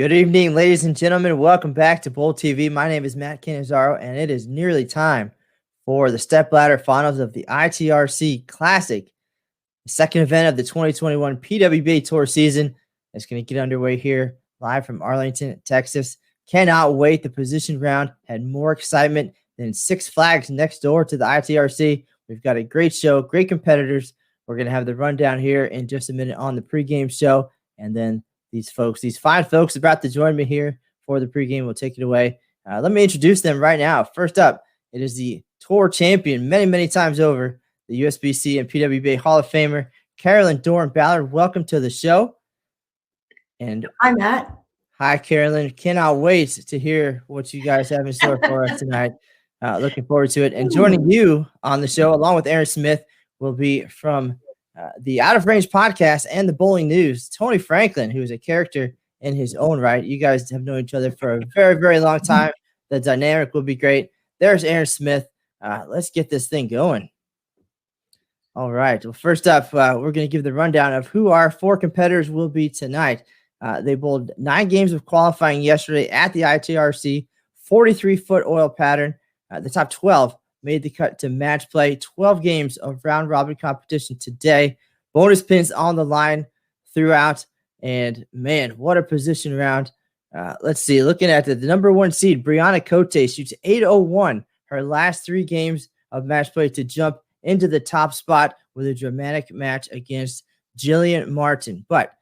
Good evening, ladies and gentlemen. Welcome back to Bowl TV. My name is Matt Cannizzaro, and it is nearly time for the Stepladder Finals of the ITRC Classic, the second event of the 2021 PWBA Tour season. It's going to get underway here live from Arlington, Texas. Cannot wait. The position round had more excitement than Six Flags next door to the ITRC. We've got a great show, great competitors. We're going to have the rundown here in just a minute on the pregame show, and then these fine folks about to join me here for the pregame will take it away. Let me introduce them right now. First up, it is the tour champion many times over, the USBC and PWBA Hall of Famer, Carolyn Doran-Ballard. Welcome to the show. And hi, Matt. Hi, Carolyn. Cannot wait to hear what you guys have in store for us tonight. Looking forward to it. And joining you on the show, along with Aaron Smith, will be from the Out of Range podcast and the Bowling News, Tony Franklin, who is a character in his own right. You guys have known each other for a very long time. The dynamic will be great. There's Aaron Smith. Let's get this thing going. All right. Well, first up, we're going to give the rundown of who our four competitors will be tonight. They bowled 9 games of qualifying yesterday at the ITRC, 43-foot oil pattern. The top 12 made the cut to match play. 12 games of round-robin competition today. Bonus pins on the line throughout. And, man, what a position round. Let's see. Looking at the number 1 seed, Brianna Cote shoots .801 her last 3 games of match play to jump into the top spot with a dramatic match against Jillian Martin. But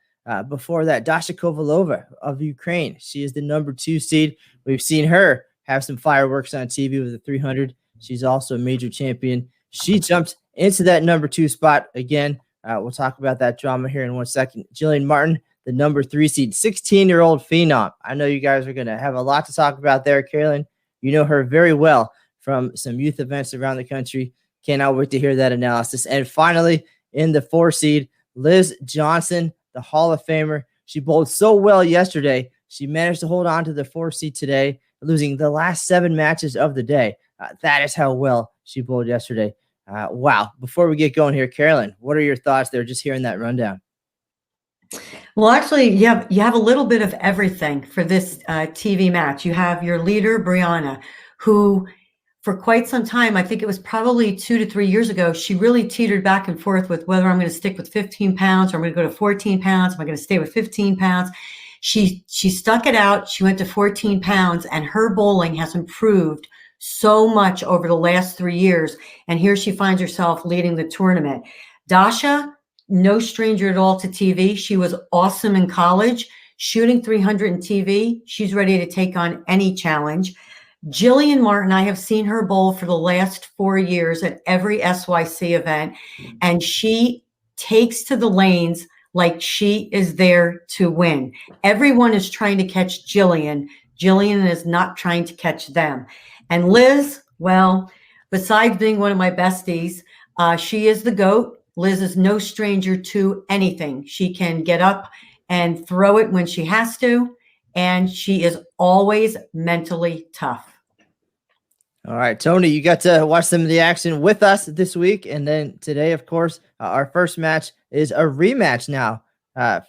before that, Dasha Kovalova of Ukraine. She is the number 2 seed. We've seen her have some fireworks on TV with the 300. She's also a major champion. She jumped into that number 2 spot again. We'll talk about that drama here in 1 second. Jillian Martin, the number 3 seed, 16-year-old phenom. I know you guys are going to have a lot to talk about there, Carolyn. You know her very well from some youth events around the country. Cannot wait to hear that analysis. And finally, in the 4 seed, Liz Johnson, the Hall of Famer. She bowled so well yesterday. She managed to hold on to the 4 seed today, losing the last 7 matches of the day. That is how well she bowled yesterday. Wow. Before we get going here, Carolyn, what are your thoughts there just hearing that rundown? Well, actually, you have a little bit of everything for this TV match. You have your leader, Brianna, who for quite some time, I think it was probably 2 to 3 years ago, she really teetered back and forth with whether I'm going to stick with 15 pounds or I'm going to go to 14 pounds. Am I going to stay with 15 pounds? She stuck it out. She went to 14 pounds, and her bowling has improved so much over the last 3 years. And here she finds herself leading the tournament. Dasha, no stranger at all to TV. She was awesome in college, shooting 300 in TV. She's ready to take on any challenge. Jillian Martin, I have seen her bowl for the last 4 years at every SYC event, and she takes to the lanes like she is there to win. Everyone is trying to catch Jillian. Jillian is not trying to catch them. And Liz, well, besides being one of my besties, she is the GOAT. Liz is no stranger to anything. She can get up and throw it when she has to, and she is always mentally tough. All right, Tony, you got to watch some of the action with us this week. And then today, of course, our first match is a rematch now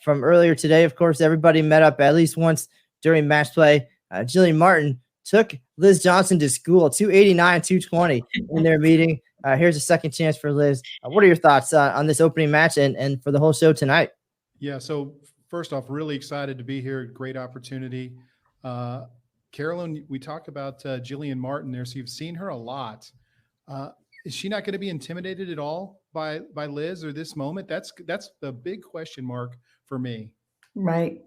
from earlier today. Of course, everybody met up at least once during match play. Jillian Martin took Liz Johnson to school, 289, 220 in their meeting. Here's a second chance for Liz. What are your thoughts on this opening match and for the whole show tonight? Yeah, so first off, really excited to be here. Great opportunity. Carolyn, we talked about Jillian Martin there, so you've seen her a lot. Is she not going to be intimidated at all by Liz or this moment? That's the big question mark for me. Right.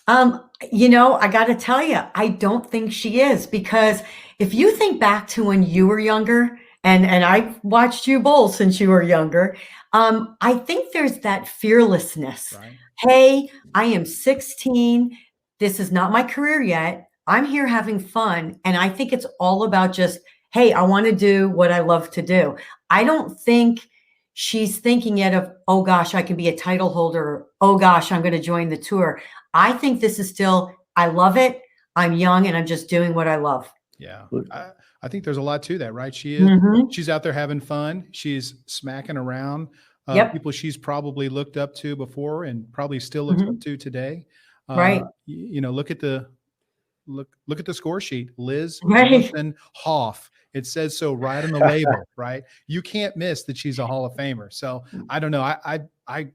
I got to tell you, I don't think she is, because if you think back to when you were younger, and I've watched you bowl since you were younger, I think there's that fearlessness. Right. Hey, I am 16. This is not my career yet. I'm here having fun. And I think it's all about just, hey, I want to do what I love to do. I don't think she's thinking yet of, oh gosh, I can be a title holder. Oh gosh, I'm going to join the tour. I think this is still, I love it. I'm young and I'm just doing what I love. Yeah. I think there's a lot to that, right? She's out there having fun. She's smacking around people she's probably looked up to before and probably still looks up to today. Right. Look at the score sheet. Liz Right. Jonathan Hoff. It says so right on the label, right? You can't miss that she's a Hall of Famer. So I don't know. I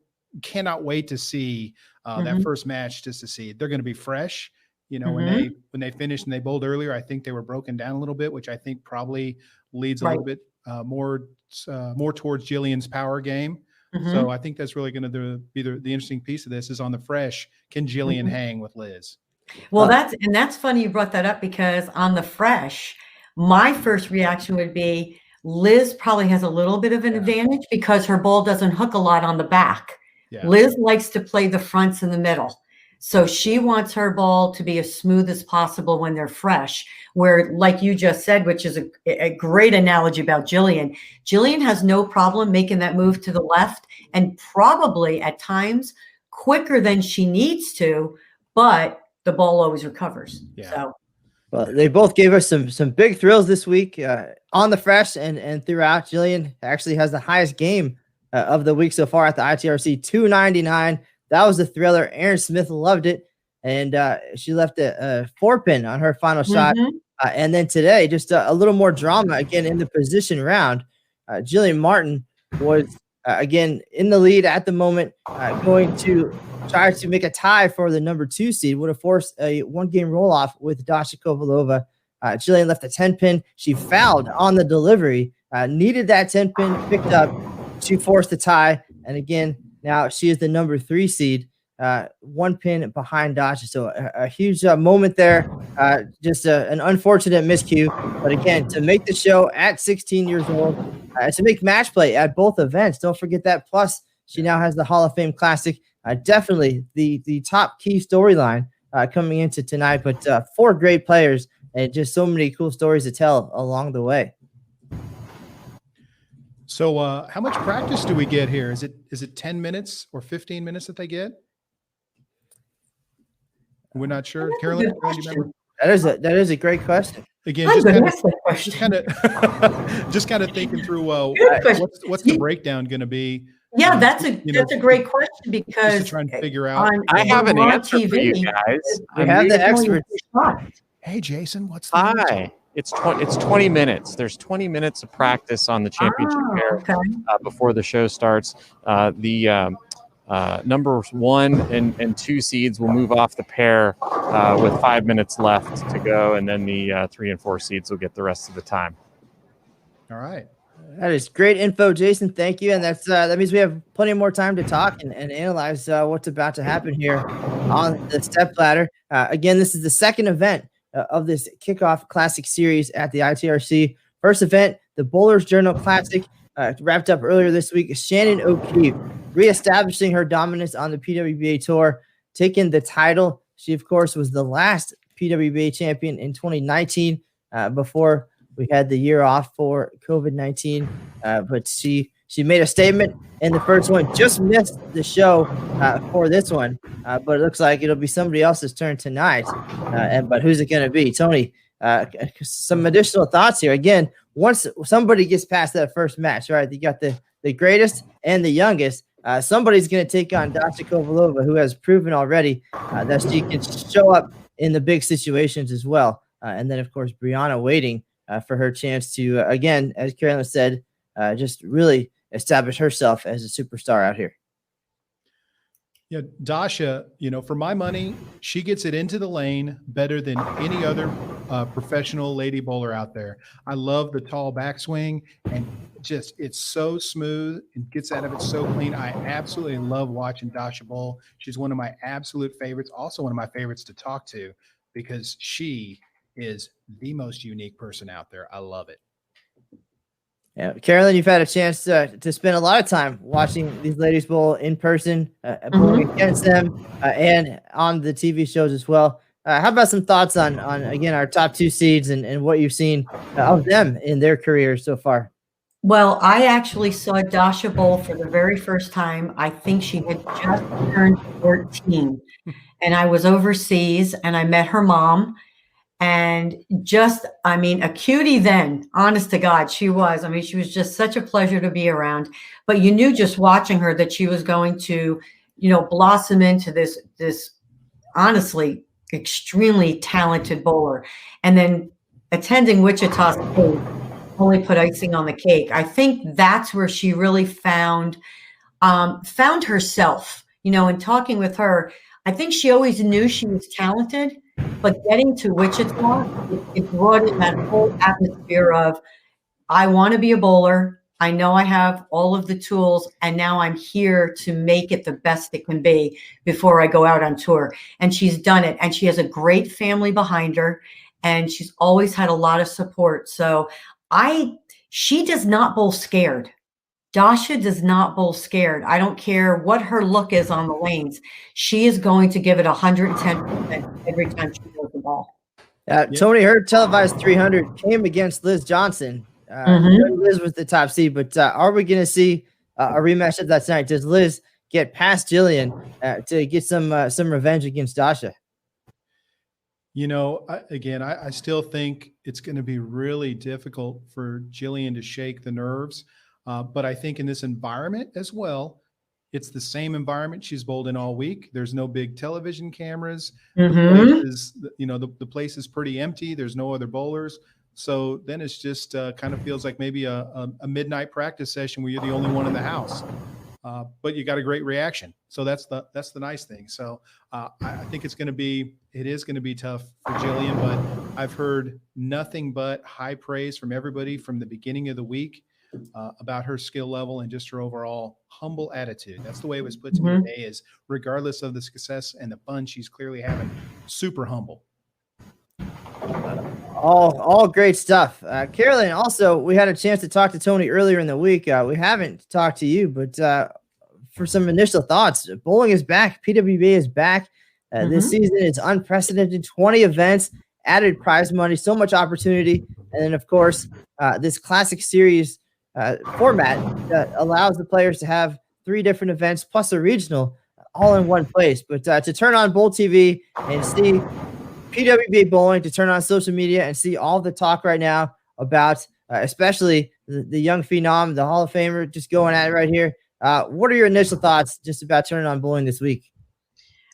cannot wait to see that first match, just to see. They're going to be fresh. When they finished and they bowled earlier, I think they were broken down a little bit, which I think probably leads a little bit more towards Jillian's power game. So I think that's really going to be the interesting piece of this is on the fresh. Can Jillian hang with Liz? Well, that's funny you brought that up, because on the fresh, my first reaction would be Liz probably has a little bit of an advantage because her ball doesn't hook a lot on the back. Yeah. Liz likes to play the fronts in the middle. So she wants her ball to be as smooth as possible when they're fresh, where, like you just said, which is a great analogy about Jillian. Jillian has no problem making that move to the left, and probably at times quicker than she needs to, but the ball always recovers. Yeah. So, well, they both gave us some big thrills this week on the fresh and throughout. Jillian actually has the highest game of the week so far at the ITRC, 299. That was a thriller. Aaron Smith loved it, and she left a 4-pin on her final shot. And then today, just a little more drama again in the position round. Jillian Martin was again in the lead at the moment, going to try to make a tie for the number 2 seed. Would have forced a 1-game roll off with Dasha Kovalova. Jillian left a 10-pin. She fouled on the delivery. Needed that 10-pin picked up to force the tie, and again. Now she is the number 3 seed, 1 pin behind Dasha. So a huge moment there. Just an unfortunate miscue. But again, to make the show at 16 years old, to make match play at both events. Don't forget that. Plus, she now has the Hall of Fame Classic. Definitely the top key storyline coming into tonight. But 4 great players and just so many cool stories to tell along the way. So how much practice do we get here? Is it 10 minutes or 15 minutes that they get? We're not sure. Carolyn, do you remember? That is a great question. Again, just kind of thinking through what's the breakdown going to be. Yeah, that's a great question, because just trying to figure out. I have an answer for you guys. We have the experts. Hey, Jason, what's the Hi. It's 20 minutes. There's 20 minutes of practice on the championship pair before the show starts. The number 1 and 2 seeds will move off the pair with 5 minutes left to go, and then the 3 and 4 seeds will get the rest of the time. All right. That is great info, Jason. Thank you. And that means we have plenty more time to talk and analyze what's about to happen here on the Stepladder. Again, this is the second event of this kickoff classic series at the ITRC. First event, the Bowlers Journal Classic, wrapped up earlier this week. Shannon O'Keefe reestablishing her dominance on the PWBA tour, taking the title. She, of course, was the last PWBA champion in 2019 before we had the year off for COVID-19. But she made a statement in the first one, just missed the show for this one. But it looks like it'll be somebody else's turn tonight. But who's it going to be? Tony, some additional thoughts here. Again, once somebody gets past that first match, right, you got the greatest and the youngest. Somebody's going to take on Dasha Kovalova, who has proven already that she can show up in the big situations as well. And then, of course, Brianna waiting for her chance to, again, as Carolyn said, just really establish herself as a superstar out here. Yeah, Dasha, for my money, she gets it into the lane better than any other professional lady bowler out there. I love the tall backswing, and just it's so smooth and gets out of it so clean. I absolutely love watching Dasha bowl. She's one of my absolute favorites, also one of my favorites to talk to, because she is the most unique person out there. I love it. Yeah, Carolyn, you've had a chance to spend a lot of time watching these ladies bowl in person, bowling against them, and on the TV shows as well. How about some thoughts on again, our top 2 seeds and what you've seen of them in their careers so far? Well, I actually saw Dasha bowl for the very first time. I think she had just turned 14, and I was overseas, and I met her mom. And just, a cutie then, honest to God, she was. She was just such a pleasure to be around. But you knew just watching her that she was going to, blossom into this honestly extremely talented bowler. And then attending Wichita State only put icing on the cake. I think that's where she really found herself, in talking with her. I think she always knew she was talented, but getting to Wichita, it brought in that whole atmosphere of, I want to be a bowler. I know I have all of the tools, and now I'm here to make it the best it can be before I go out on tour. And she's done it. And she has a great family behind her, and she's always had a lot of support. So she does not bowl scared. Dasha does not bowl scared. I don't care what her look is on the lanes. She is going to give it 110% every time she throws the ball. Tony, her televised 300 came against Liz Johnson. Liz was the top seed, but are we going to see a rematch of that tonight? Does Liz get past Jillian to get some revenge against Dasha? I still think it's going to be really difficult for Jillian to shake the nerves. But I think in this environment as well, it's the same environment she's bowled in all week. There's no big television cameras. The place is pretty empty. There's no other bowlers. So then it's just kind of feels like maybe a midnight practice session where you're the only one in the house. But you got a great reaction. So that's the nice thing. So I think it is going to be tough for Jillian, but I've heard nothing but high praise from everybody from the beginning of the week about her skill level and just her overall humble attitude. That's the way it was put to me today, is regardless of the success and the fun she's clearly having, super humble. All great stuff. Carolyn, also, we had a chance to talk to Tony earlier in the week. We haven't talked to you, but for some initial thoughts, bowling is back. PWBA is back. This season is unprecedented. 20 events, added prize money, so much opportunity. And then, of course, this classic series format that allows the players to have 3 different events plus a regional all in one place. But to turn on Bowl TV and see PWBA bowling, to turn on social media and see all the talk right now about especially the young phenom, the Hall of Famer, just going at it right here. What are your initial thoughts just about turning on bowling this week?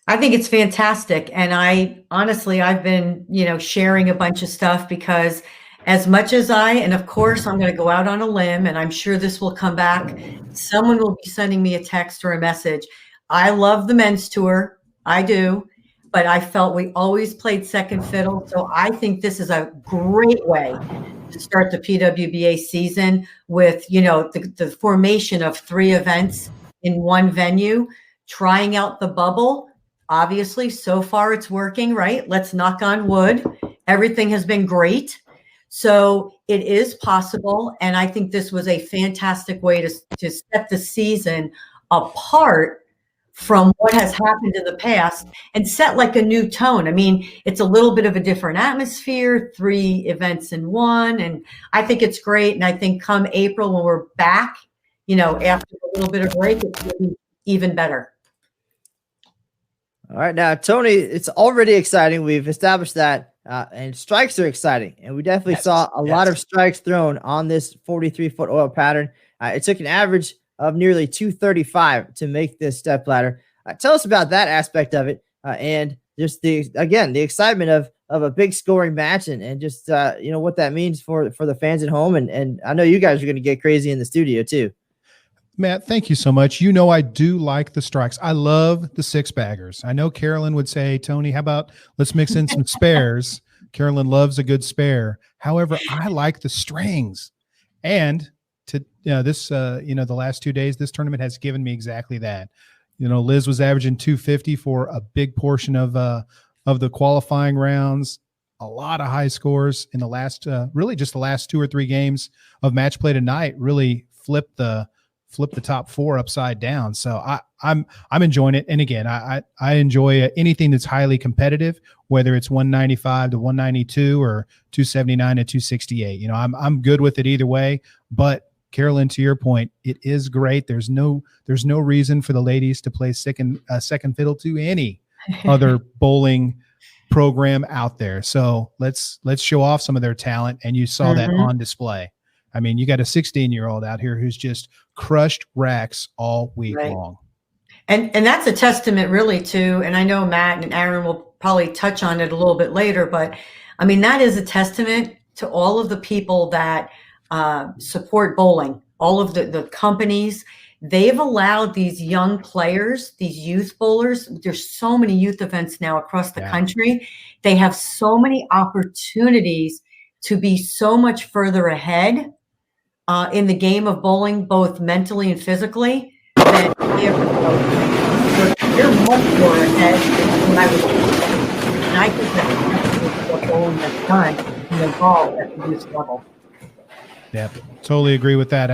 I think it's fantastic. And I've been, sharing a bunch of stuff because as much as and of course I'm going to go out on a limb and I'm sure this will come back. Someone will be sending me a text or a message. I love the men's tour. I do. But I felt we always played second fiddle. So I think this is a great way to start the PWBA season with, the formation of 3 events in one venue, trying out the bubble. Obviously, so far it's working, right? Let's knock on wood. Everything has been great. So it is possible. And I think this was a fantastic way to set the season apart from what has happened in the past and set like a new tone. I mean, it's a little bit of a different atmosphere, 3 events in one. And I think it's great. And I think come April, when we're back, after a little bit of break, it's going to be even better. All right. Now, Tony, it's already exciting. We've established that. And strikes are exciting. And we definitely saw a lot of strikes thrown on this 43-foot oil pattern. It took an average of nearly 235 to make this step ladder. Tell us about that aspect of it, and just the excitement of a big scoring match, and just what that means for the fans at home, and I know you guys are going to get crazy in the studio too. Matt, thank you so much. I do like the strikes. I love the 6-baggers. I know Carolyn would say, Tony, how about let's mix in some spares? Carolyn loves a good spare. However, I like the strings, and the last 2 days, this tournament has given me exactly that. Liz was averaging 250 for a big portion of the qualifying rounds. A lot of high scores in the last, really just the last 2 or 3 games of match play tonight. Really flipped the top 4 upside down. So I'm enjoying it. And again, I enjoy anything that's highly competitive, whether it's 195 to 192 or 279 to 268. I'm good with it either way. But Carolyn, to your point, it is great. There's no reason for the ladies to play second fiddle to any other bowling program out there. So let's show off some of their talent. And you saw that on display. I mean, you got a 16-year-old out here who's just crushed racks all week long. And that's a testament really to, and I know Matt and Aaron will probably touch on it a little bit later, but I mean, that is a testament to all of the people that support bowling, all of the companies. They've allowed these young players, these youth bowlers, there's so many youth events now across the country. They have so many opportunities to be so much further ahead in the game of bowling, both mentally and physically, than they ever go. They're much more ahead than I was. And I think that's what bowling has done and evolved at the youth level. Yeah, totally agree with that.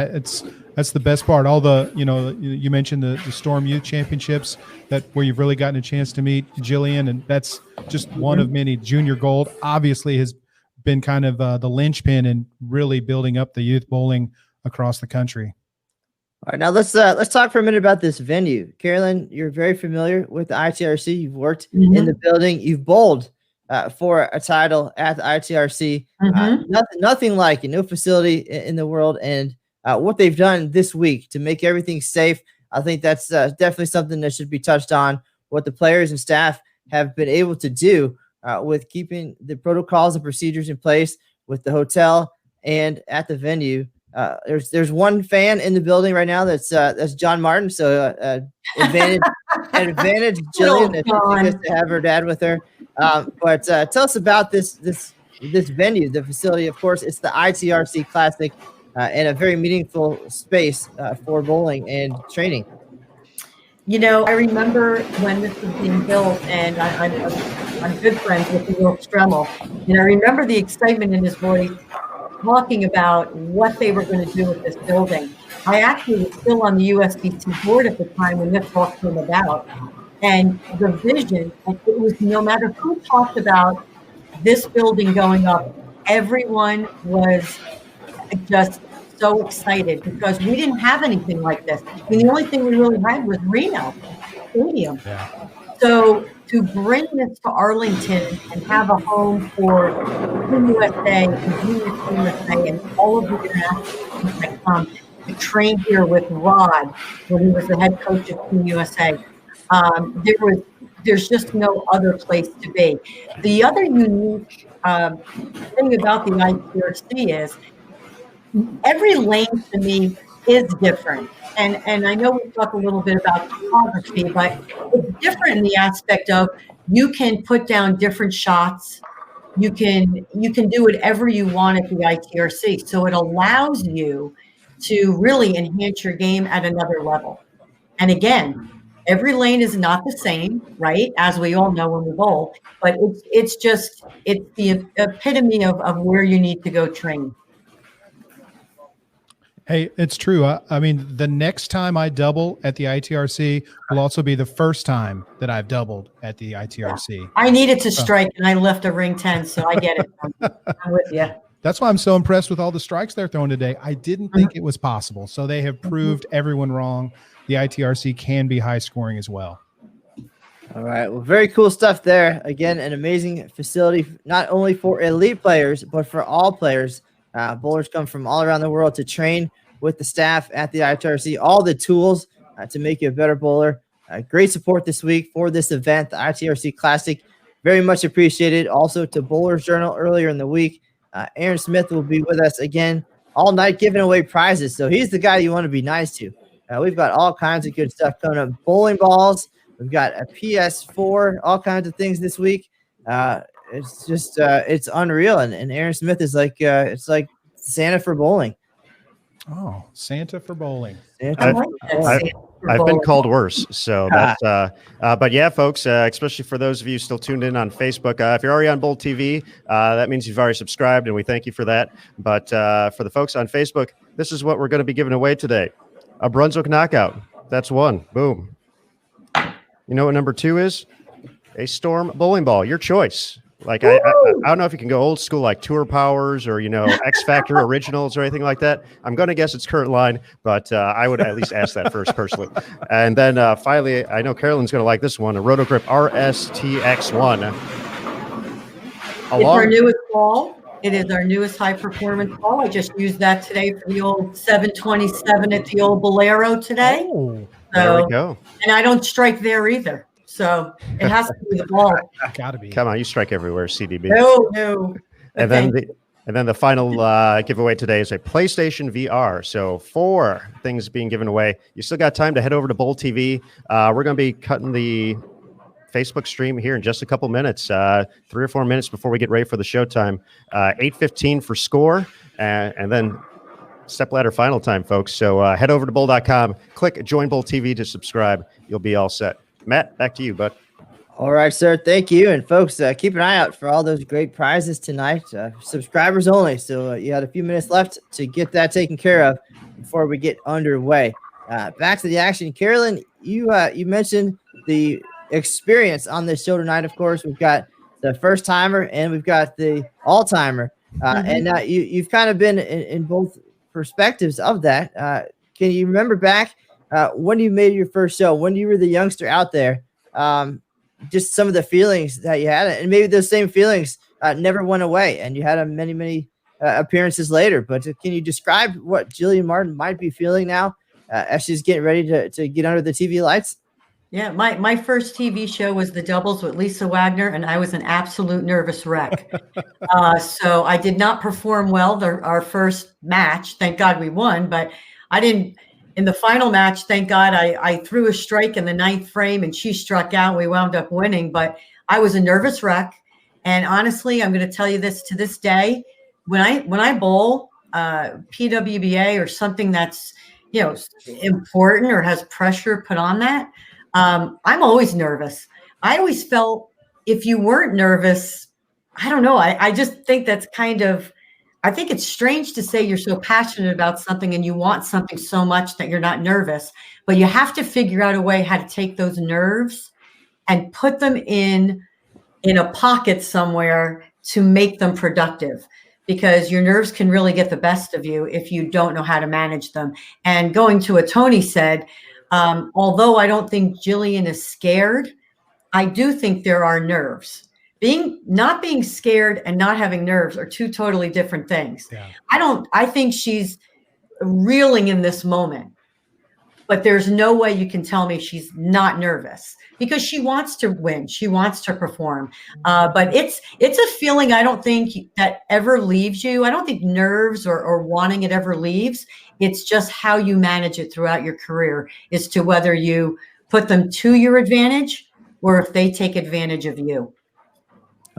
That's the best part. All the, you mentioned the Storm Youth Championships, where you've really gotten a chance to meet Jillian, and that's just one of many. Junior Gold obviously has been kind of the linchpin in really building up the youth bowling across the country. All right, now let's talk for a minute about this venue. Carolyn, you're very familiar with the ITRC. You've worked in the building. You've bowled for a title at the ITRC. Nothing like it. No facility in the world. And what they've done this week to make everything safe, I think that's definitely something that should be touched on. What the players and staff have been able to do with keeping the protocols and procedures in place with the hotel and at the venue. There's one fan in the building right now that's John Martin. So advantage Jillian that she gets to have her dad with her. But tell us about this venue, the facility. Of course, it's the ITRC Classic and a very meaningful space for bowling and training. I remember when this was being built, and I'm good friends with Will Stremmel, and I remember the excitement in his voice talking about what they were going to do with this building. I actually was still on the USBC board at the time when this all came about, and the vision, it was no matter who talked about this building going up, everyone was just so excited because we didn't have anything like this. I mean, the only thing we really had was Reno Stadium. Yeah. So to bring this to Arlington and have a home for Team USA and Junior Team USA and all of the international teams that come to train here with Rod when he was the head coach of Team USA, there's just no other place to be. The other unique thing about the ITRC is every lane to me is different. And I know we talk a little bit about topography, but it's different in the aspect of you can put down different shots. You can do whatever you want at the ITRC. So it allows you to really enhance your game at another level. And again, every lane is not the same, right? As we all know when we bowl, but it's the epitome of where you need to go train. Hey, it's true. I mean, the next time I double at the ITRC will also be the first time that I've doubled at the ITRC. I needed to strike, and I left a ring 10, so I get it. I'm with you. That's why I'm so impressed with all the strikes they're throwing today. I didn't think it was possible. So they have proved everyone wrong. The ITRC can be high scoring as well. All right. Well, very cool stuff there. Again, an amazing facility, not only for elite players, but for all players. Bowlers come from all around the world to train with the staff at the ITRC, all the tools to make you a better bowler. Great support this week for this event, the ITRC Classic. Very much appreciated. Also to Bowlers Journal earlier in the week. Aaron Smith will be with us again all night giving away prizes. So he's the guy you want to be nice to. We've got all kinds of good stuff coming up. Bowling balls. We've got a PS4, all kinds of things this week. It's just it's unreal. And Aaron Smith is like it's like Santa for bowling. Oh, Santa for bowling. I've been called worse. So that's but yeah, folks, especially for those of you still tuned in on Facebook, if you're already on Bowl TV, that means you've already subscribed, and we thank you for that. But for the folks on Facebook, this is what we're going to be giving away today. A Brunswick knockout. That's one. Boom. You know what number 2 is? A Storm bowling ball. Your choice. Like I don't know if you can go old school like Tour Powers or X Factor Originals or anything like that. I'm going to guess it's current line, but I would at least ask that first personally. And then finally, I know Carolyn's going to like this one, a Rotogrip RSTX1. It's our newest ball. It is our newest high performance ball. I just used that today for the old 727 at the old Bolero today. Oh. There So, we go. and I don't strike there either. So it has to be the ball. Gotta be. Come on, you strike everywhere, CDB. No. And then the final giveaway today is a PlayStation VR. So 4 things being given away. You still got time to head over to Bowl TV. We're going to be cutting the Facebook stream here in just a couple minutes, 3 or 4 minutes before we get ready for the showtime. 8:15 for score, and then Stepladder final time, folks. So head over to bowl.com, click Join Bowl TV to subscribe. You'll be all set. Matt, back to you, bud. All right, sir. Thank you. And folks, keep an eye out for all those great prizes tonight. Subscribers only. So you had a few minutes left to get that taken care of before we get underway. Back to the action. Carolyn, you mentioned the experience on this show tonight. Of course, we've got the first timer and we've got the all timer. And now you've kind of been in both perspectives of that. Can you remember back when you made your first show, when you were the youngster out there? Just some of the feelings that you had, and maybe those same feelings never went away, and you had many appearances later. But can you describe what Jillian Martin might be feeling now as she's getting ready to get under the TV lights? Yeah, my first TV show was The Doubles with Lisa Wagner, and I was an absolute nervous wreck. So I did not perform well our first match. Thank God we won, but I didn't. In the final match, thank God, I threw a strike in the 9th frame and she struck out. We wound up winning, but I was a nervous wreck. And honestly, I'm going to tell you this to this day, when I bowl PWBA or something that's, important or has pressure put on that, I'm always nervous. I always felt if you weren't nervous, I don't know. I just think that's I think it's strange to say you're so passionate about something and you want something so much that you're not nervous, but you have to figure out a way how to take those nerves and put them in a pocket somewhere to make them productive, because your nerves can really get the best of you if you don't know how to manage them. And going to what Tony said, although I don't think Jillian is scared, I do think there are nerves. Not being scared and not having nerves are two totally different things. Yeah. I think she's reeling in this moment, but there's no way you can tell me she's not nervous, because she wants to win. She wants to perform. But it's a feeling I don't think that ever leaves you. I don't think nerves or wanting it ever leaves. It's just how you manage it throughout your career as to whether you put them to your advantage or if they take advantage of you.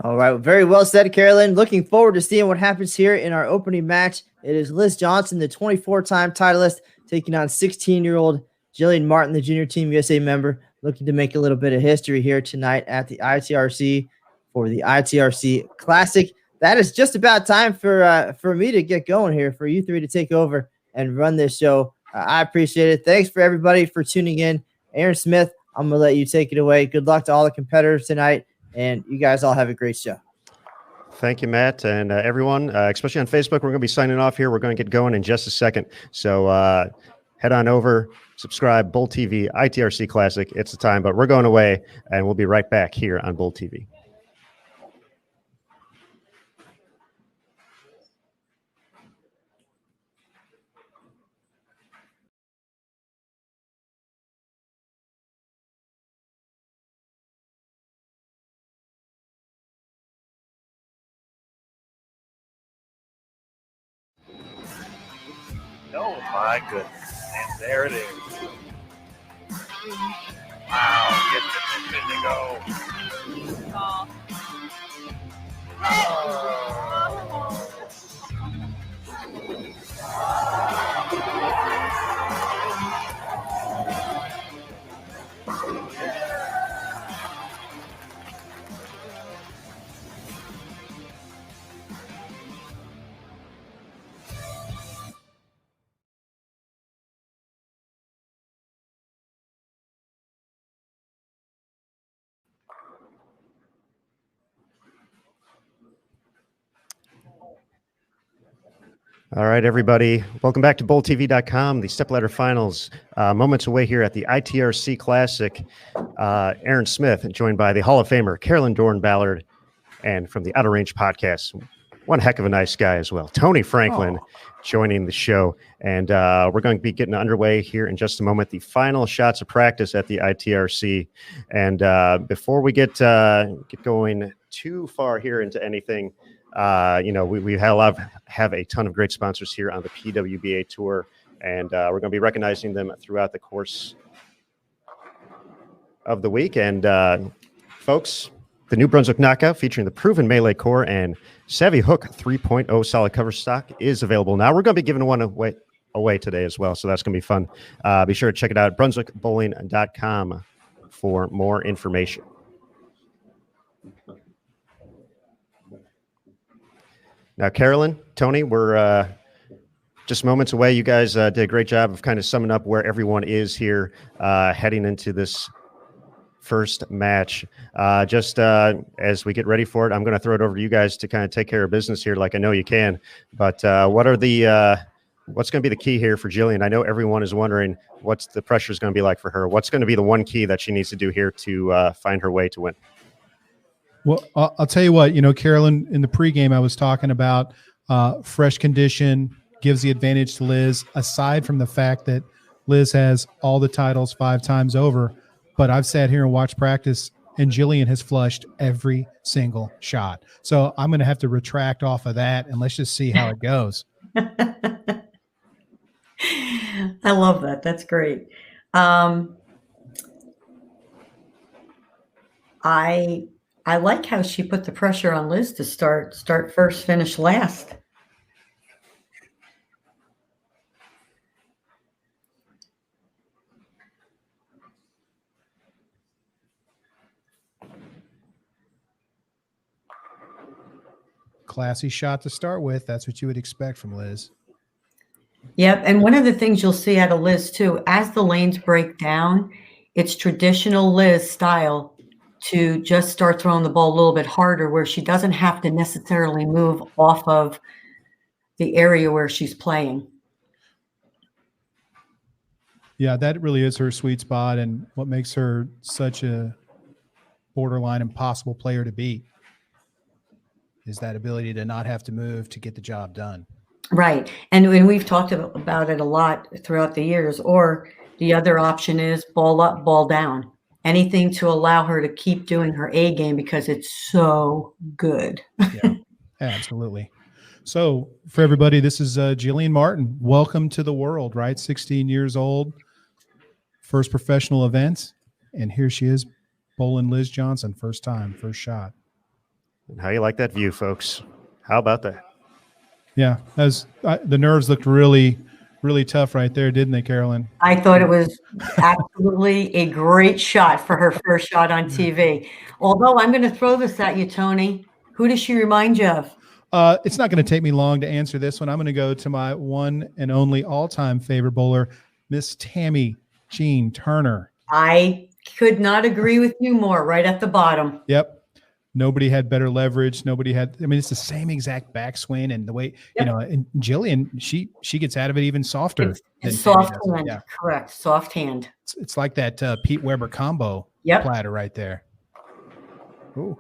All right. Very well said, Carolyn. Looking forward to seeing what happens here in our opening match. It is Liz Johnson, the 24-time titleist, taking on 16-year-old Jillian Martin, the Junior Team USA member, looking to make a little bit of history here tonight at the ITRC for the ITRC Classic. That is just about time for me to get going here, for you three to take over and run this show. I appreciate it. Thanks for everybody for tuning in. Aaron Smith, I'm going to let you take it away. Good luck to all the competitors tonight. And you guys all have a great show. Thank you, Matt, and everyone, especially on Facebook. We're going to be signing off here. We're going to get going in just a second. So head on over, subscribe, Bowl TV, ITRC Classic. It's the time, but we're going away, and we'll be right back here on Bowl TV. Oh my goodness. And there it is. Wow, get this in to go. All right, everybody. Welcome back to BowlTV.com, the Stepladder Finals. Moments away here at the ITRC Classic. Aaron Smith, joined by the Hall of Famer, Carolyn Dorn-Ballard, and from the Outer Range Podcast. one heck of a nice guy as well. Tony Franklin joining the show. And we're going to be getting underway here in just a moment. The final shots of practice at the ITRC. And before we get going too far here into anything, we have a ton of great sponsors here on the PWBA Tour. And we're going to be recognizing them throughout the course of the week. And folks, the New Brunswick Knockout featuring the proven Melee Core and Savvy Hook 3.0 solid cover stock is available now. We're going to be giving one away today as well, so that's going to be fun. Be sure to check it out at brunswickbowling.com for more information. Now, Carolyn, Tony, we're just moments away. You guys did a great job of kind of summing up where everyone is here heading into this first match. As we get ready for it, I'm going to throw it over to you guys to kind of take care of business here, like I know you can. But what's going to be the key here for Jillian? I know everyone is wondering what's the pressure is going to be like for her. What's going to be the one key that she needs to do here to find her way to win? Well, I'll tell you what, Carolyn, in the pregame, I was talking about fresh condition gives the advantage to Liz, aside from the fact that Liz has all the titles 5 times over. But I've sat here and watched practice, and Jillian has flushed every single shot. So I'm going to have to retract off of that, and let's just see how it goes. I love that. That's great. I like how she put the pressure on Liz to start first, finish last. Classy shot to start with. That's what you would expect from Liz. Yep. And one of the things you'll see out of Liz too, as the lanes break down, it's traditional Liz style to just start throwing the ball a little bit harder, where she doesn't have to necessarily move off of the area where she's playing. Yeah, that really is her sweet spot, and what makes her such a borderline impossible player to beat is that ability to not have to move to get the job done. Right. And we've talked about it a lot throughout the years. Or the other option is ball up, ball down. Anything to allow her to keep doing her A game, because it's so good. Yeah, absolutely. So for everybody, this is Jillian Martin. Welcome to the world, right? 16 years old, first professional event. And here she is, bowling Liz Johnson, first time, first shot. And how you like that view, folks? How about that? Yeah, the nerves looked really, really tough right there, didn't they, Carolyn? I thought it was absolutely a great shot for her first shot on TV. Although I'm going to throw this at you, Tony. Who does she remind you of? It's not going to take me long to answer this one. I'm going to go to my one and only all-time favorite bowler, Miss Tammy Jean Turner. I could not agree with you more. Right at the bottom. Yep. Nobody had better leverage. It's the same exact backswing, and the way, and Jillian, she gets out of it even softer. It's soft hand. Yeah. Correct. Soft hand. It's like that Pete Weber combo platter right there. Ooh,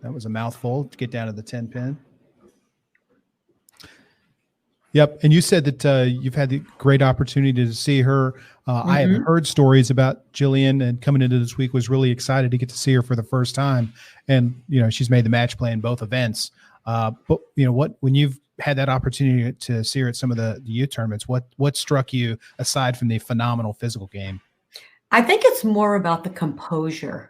that was a mouthful to get down to the 10 pin. Yep. And you said that you've had the great opportunity to see her. I have heard stories about Jillian, and coming into this week was really excited to get to see her for the first time. And, she's made the match play in both events. But when you've had that opportunity to see her at some of the youth tournaments, what struck you aside from the phenomenal physical game? I think it's more about the composure.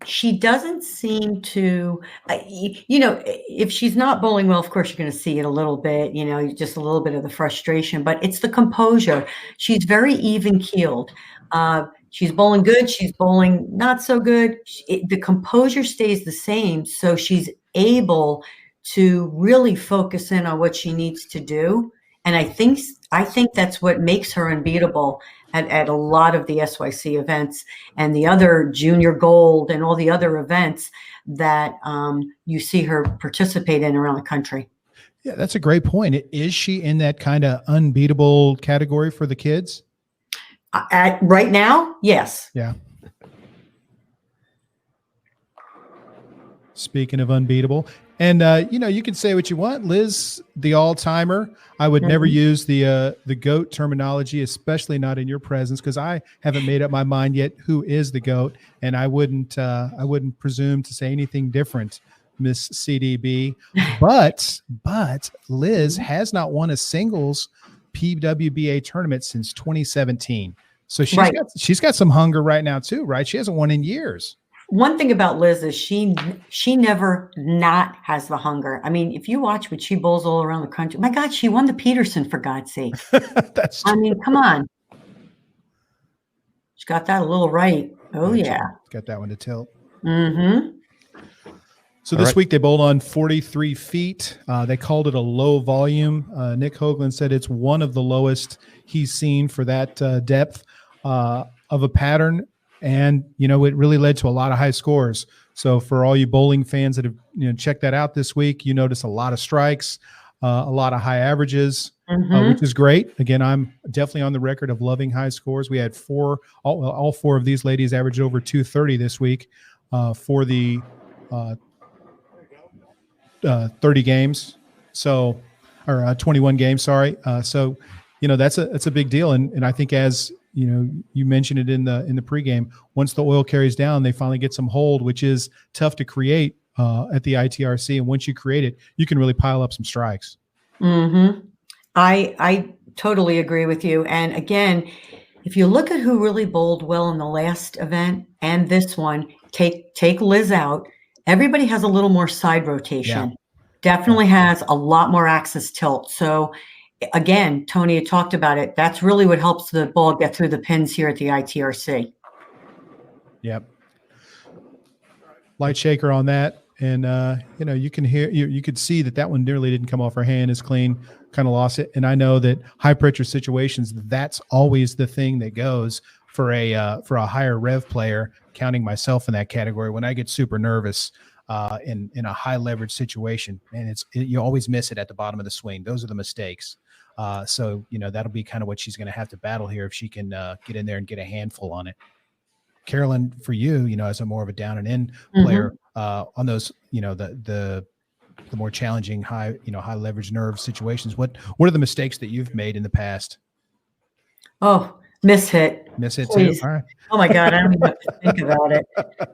She doesn't seem to, if she's not bowling well, of course, you're going to see it a little bit, just a little bit of the frustration, but it's the composure. She's very even keeled. She's bowling good. She's bowling not so good. The composure stays the same. So she's able to really focus in on what she needs to do. And I think that's what makes her unbeatable at a lot of the SYC events and the other junior gold and all the other events that you see her participate in around the country. Yeah, that's a great point. Is she in that kind of unbeatable category for the kids? Right now, yes. Yeah. Speaking of unbeatable, And you can say what you want. Liz, the all-timer. I would never use the GOAT terminology, especially not in your presence, because I haven't made up my mind yet who is the GOAT, and I wouldn't presume to say anything different, Miss CDB. But Liz has not won a singles PWBA tournament since 2017. So she's got some hunger right now too, right? She hasn't won in years. One thing about Liz is she never not has the hunger. I mean, if you watch what she bowls all around the country, my God, she won the Peterson, for God's sake. That's true. I mean, come on. She got that a little right. Oh, yeah. Got that one to tilt. Mm-hmm. So this week they bowled on 43 feet. They called it a low volume. Nick Hoagland said it's one of the lowest he's seen for that depth of a pattern. And, it really led to a lot of high scores. So for all you bowling fans that have checked that out this week, you notice a lot of strikes, a lot of high averages, which is great. Again, I'm definitely on the record of loving high scores. We had all four of these ladies averaged over 230 this week for the 30 games. So, or 21 games, sorry. So, that's a big deal. And I think as you mentioned it in the pregame, once the oil carries down, they finally get some hold, which is tough to create at the ITRC. And once you create it, you can really pile up some strikes. I totally agree with you. And again, if you look at who really bowled well in the last event and this one, take Liz out, everybody has a little more side rotation. Yeah. Definitely has a lot more axis tilt. So again, Tony had talked about it. That's really what helps the ball get through the pins here at the ITRC. Yep. Light shaker on that. And, you can hear, you could see that one nearly didn't come off her hand as clean, kind of lost it. And I know that high pressure situations, that's always the thing that goes for a higher rev player, counting myself in that category. When I get super nervous in a high leverage situation, and you always miss it at the bottom of the swing. Those are the mistakes. So, that'll be kind of what she's going to have to battle here if she can get in there and get a handful on it. Carolyn, for you, as a more of a down and in player on those, the more challenging high leverage nerve situations, what are the mistakes that you've made in the past? Oh, miss hit too. All right. Oh my God, I don't even have to think about it.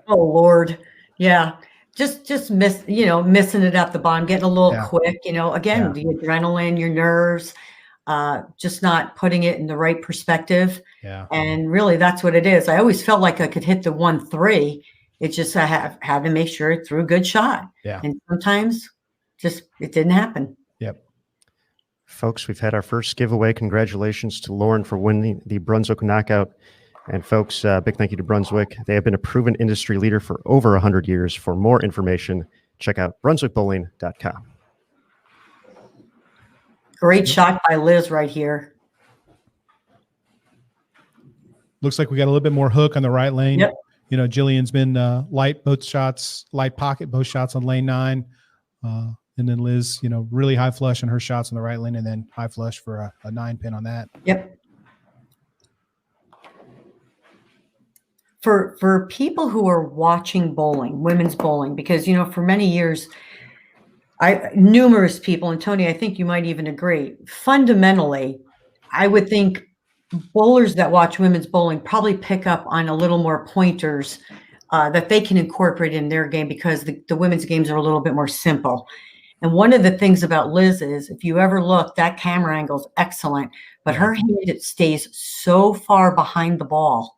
Oh Lord, yeah. Just missing it at the bottom, getting a little quick, again, the adrenaline, your nerves, just not putting it in the right perspective. Yeah. And really that's what it is. I always felt like I could hit the 1-3. It's just, I had to make sure it threw a good shot. Yeah. And sometimes it didn't happen. Yep. Folks, we've had our first giveaway. Congratulations to Lauren for winning the Brunswick Knockout. And folks, big thank you to Brunswick. They have been a proven industry leader for over 100 years. For more information, check out brunswickbowling.com. Great shot by Liz right here. Looks like we got a little bit more hook on the right lane. Yep. Jillian's been light pocket, both shots on lane 9. And then Liz, really high flush on her shots on the right lane, and then high flush for a 9 pin on that. Yep. For people who are watching bowling, women's bowling, because, for many years, numerous people, and Tony, I think you might even agree, fundamentally, I would think bowlers that watch women's bowling probably pick up on a little more pointers that they can incorporate in their game, because the women's games are a little bit more simple. And one of the things about Liz is, if you ever look, that camera angle is excellent, but her hand, it stays so far behind the ball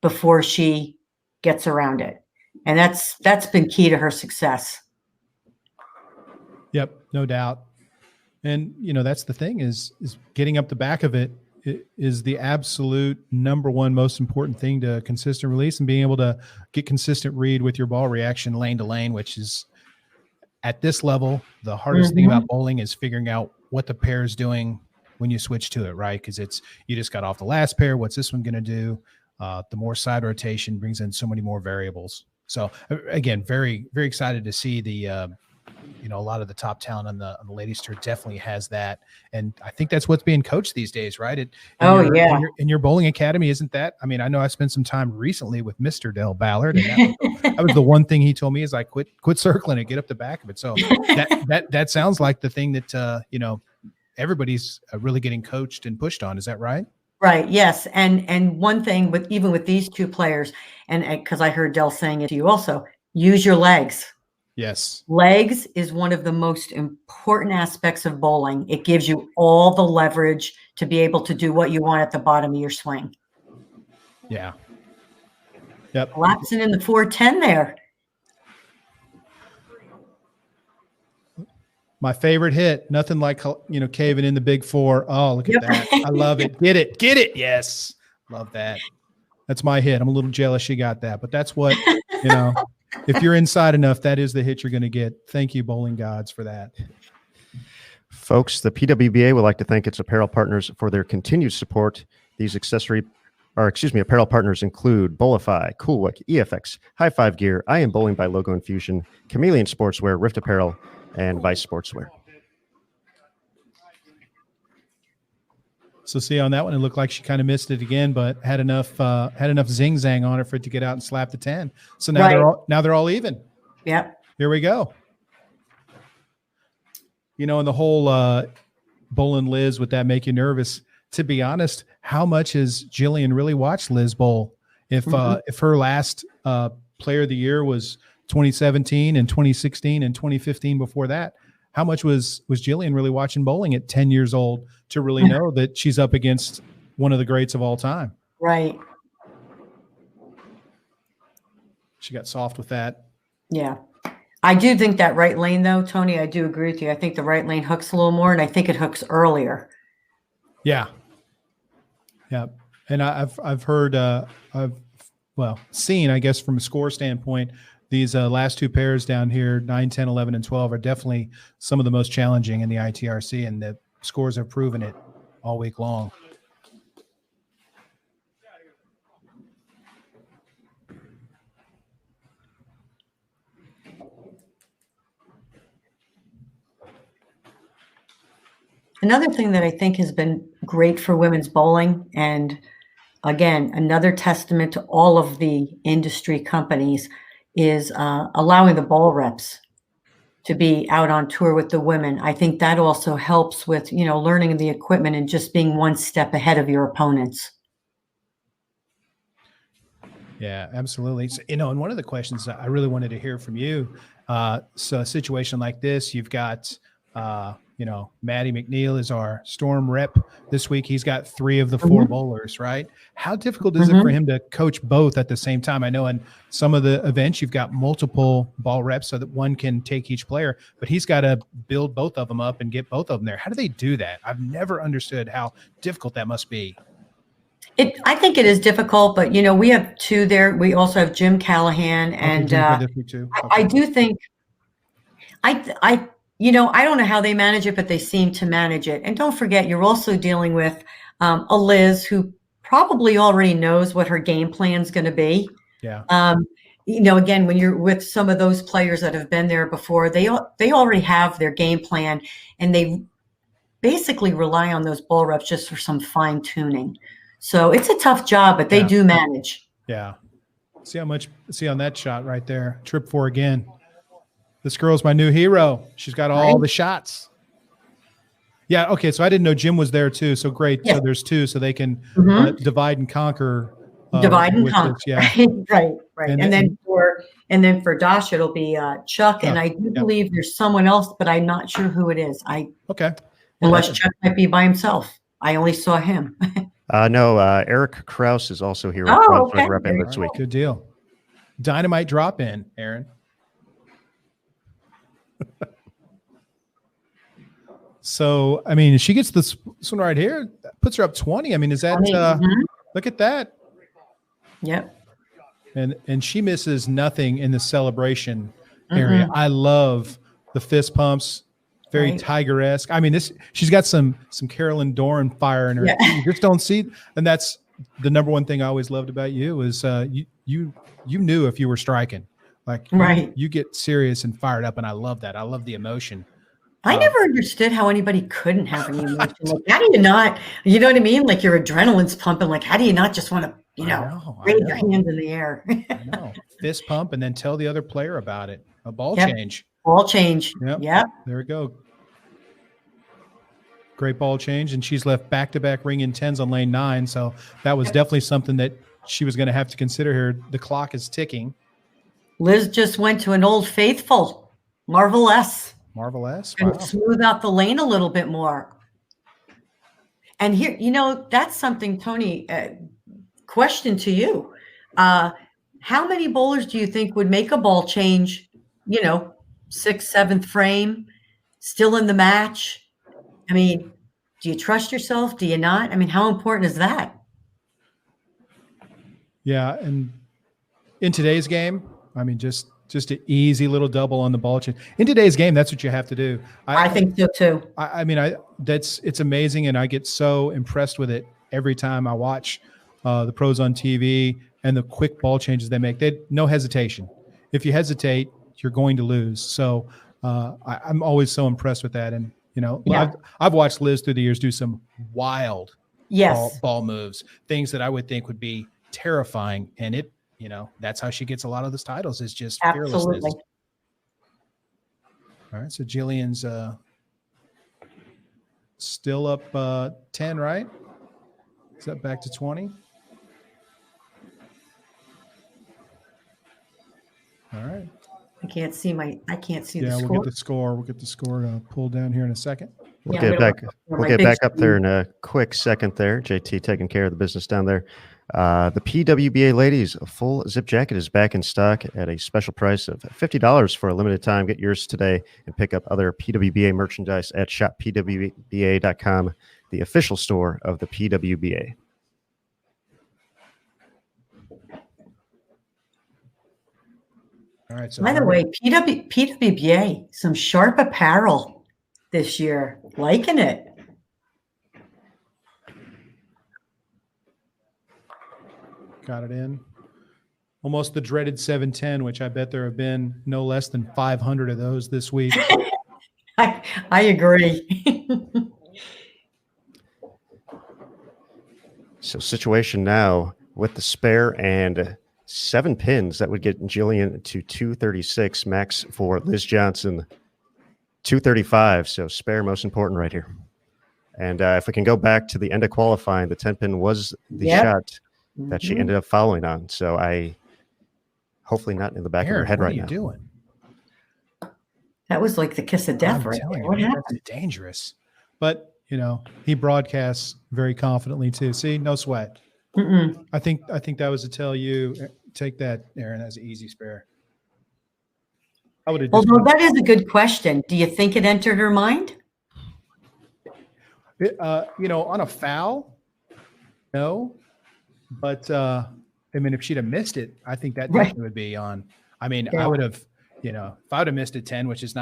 before she gets around it. And that's been key to her success. Yep, no doubt. And, that's the thing is getting up the back of it is the absolute number one most important thing to consistent release, and being able to get consistent read with your ball reaction lane to lane, which is at this level, the hardest thing about bowling is figuring out what the pair is doing when you switch to it, right? Because you just got off the last pair. What's this one going to do? The more side rotation brings in so many more variables. So again, very, very excited to see the a lot of the top talent on the ladies tour definitely has that, and I think that's what's being coached these days, right? In your bowling academy, isn't that? I mean, I know I spent some time recently with Mr. Dale Ballard, and that was the one thing he told me is like quit circling it, get up the back of it. So that sounds like the thing that everybody's really getting coached and pushed on. Is that right? Right. Yes. And one thing even with these two players, and because I heard Dell saying it to you also, use your legs. Yes. Legs is one of the most important aspects of bowling. It gives you all the leverage to be able to do what you want at the bottom of your swing. Yeah. Yep. Collapsing in the 410 there. My favorite hit. Nothing like, caving in the big four. Oh, look at that. I love it. Get it. Yes. Love that. That's my hit. I'm a little jealous she got that, but that's what, if you're inside enough, that is the hit you're going to get. Thank you, bowling gods, for that. Folks, the PWBA would like to thank its apparel partners for their continued support. These apparel partners include Bowlify, Coolwick, EFX, High Five Gear, I Am Bowling by Logo Infusion, Chameleon Sportswear, Rift Apparel, and Vice Sportswear. So see on that one, it looked like she kind of missed it again, but had enough zing zang on it for it to get out and slap the 10. So now they're all even. Yep. Here we go. And the whole bowling Liz, would that make you nervous? To be honest, how much has Jillian really watched Liz bowl? If her last player of the year was 2017 and 2016 and 2015 before that, how much was Jillian really watching bowling at 10 years old to really know that she's up against one of the greats of all time? Right. She got soft with that. Yeah. I do think that right lane, though, Tony, I do agree with you. I think the right lane hooks a little more, and I think it hooks earlier. Yeah. Yeah. And I've heard, seen, I guess, from a score standpoint, these last two pairs down here, 9, 10, 11, and 12, are definitely some of the most challenging in the ITRC, and the scores have proven it all week long. Another thing that I think has been great for women's bowling, and again, another testament to all of the industry companies, is allowing the bowl reps to be out on tour with the women. I think that also helps with, learning the equipment and just being one step ahead of your opponents. Yeah, absolutely. So, and one of the questions that I really wanted to hear from you, so a situation like this, you've got, Maddie McNeil is our Storm rep this week. He's got 3 of the 4 bowlers, right? How difficult is it for him to coach both at the same time? I know in some of the events you've got multiple ball reps so that one can take each player, but he's got to build both of them up and get both of them there. How do they do that? I've never understood how difficult that must be. I think it is difficult, but we have 2 there. We also have Jim Callahan, and I do think I don't know how they manage it, but they seem to manage it. And don't forget, you're also dealing with a Liz who probably already knows what her game plan is going to be. Yeah. Again, when you're with some of those players that have been there before, they already have their game plan, and they basically rely on those ball reps just for some fine tuning. So it's a tough job, but they do manage. Yeah. See on that shot right there. Trip 4 again. This girl's my new hero. She's got all the shots. Yeah. Okay. So I didn't know Jim was there too. So great. Yeah. So there's 2, so they can divide and conquer. Divide and conquer. This, yeah. Right. And then for Dash, it'll be Chuck. And I do believe there's someone else, but I'm not sure who it is. Unless Chuck might be by himself. I only saw him. No, Eric Kraus is also here. Okay. This week. Good deal. Dynamite drop in, Aaron. So, I mean, she gets this one right here, puts her up 20. I mean, is that, look at that. Yep. And she misses nothing in the celebration area. I love the fist pumps, very Tiger-esque. I mean, she's got some Carolyn Doran fire in her. Yeah. You just don't see, and that's the number one thing I always loved about you is you knew if you were striking. Like Right. you get serious and fired up, and I love that. I love the emotion. I never understood how anybody couldn't have any emotion. Like, how do you not, you know what I mean? Like your adrenaline's pumping. Like, how do you not just want to, raise your hands in the air? I know. Fist pump and then tell the other player about it. A ball Yep. change. Ball change. Yep. There we go. Great ball change. And she's left back-to-back ring in 10s on lane 9. So that was definitely something that she was going to have to consider here. The clock is ticking. Liz just went to an old faithful. Marvelous. Marvelous. And Wow. smooth out the lane a little bit more. And here, that's something, Tony, question to you. How many bowlers do you think would make a ball change, 6th, 7th frame, still in the match? I mean, do you trust yourself? Do you not? I mean, how important is that? Yeah. And in today's game, I mean, just an easy little double on the ball change. In today's game, that's what you have to do. I think so too. I mean, it's amazing, and I get so impressed with it every time I watch the pros on TV and the quick ball changes they make. No hesitation. If you hesitate, you're going to lose. So I'm always so impressed with that. And I've watched Liz through the years do some wild ball moves, things that I would think would be terrifying, and that's how she gets a lot of those titles, is just fearlessness. All right, so Jillian's still up 10, right? Is that back to 20? All right. I can't see the score. We'll get the score pulled down here in a second. We'll get back up there in a quick second there. JT taking care of the business down there. The PWBA ladies, a full zip jacket is back in stock at a special price of $50 for a limited time. Get yours today and pick up other PWBA merchandise at shoppwba.com, the official store of the PWBA. All right. So by the way, PWBA, some sharp apparel this year. Liking it. Got it in. Almost the dreaded 710, which I bet there have been no less than 500 of those this week. I agree. So situation now with the spare and 7 pins, that would get Jillian to 236, max for Liz Johnson 235. So spare most important right here. And if we can go back to the end of qualifying, the 10 pin was the shot that she ended up following on. So hopefully not in the back of her head right now. What are you doing? That was like the kiss of death, right? What happened? That's dangerous. But, he broadcasts very confidently too. See, no sweat. I think that was to tell you, take that, Aaron, as an easy spare. Although that is a good question. Do you think it entered her mind? On a foul, no. But if she'd have missed it, I think that definitely would be on. I mean, I would have, if I would have missed a 10, which is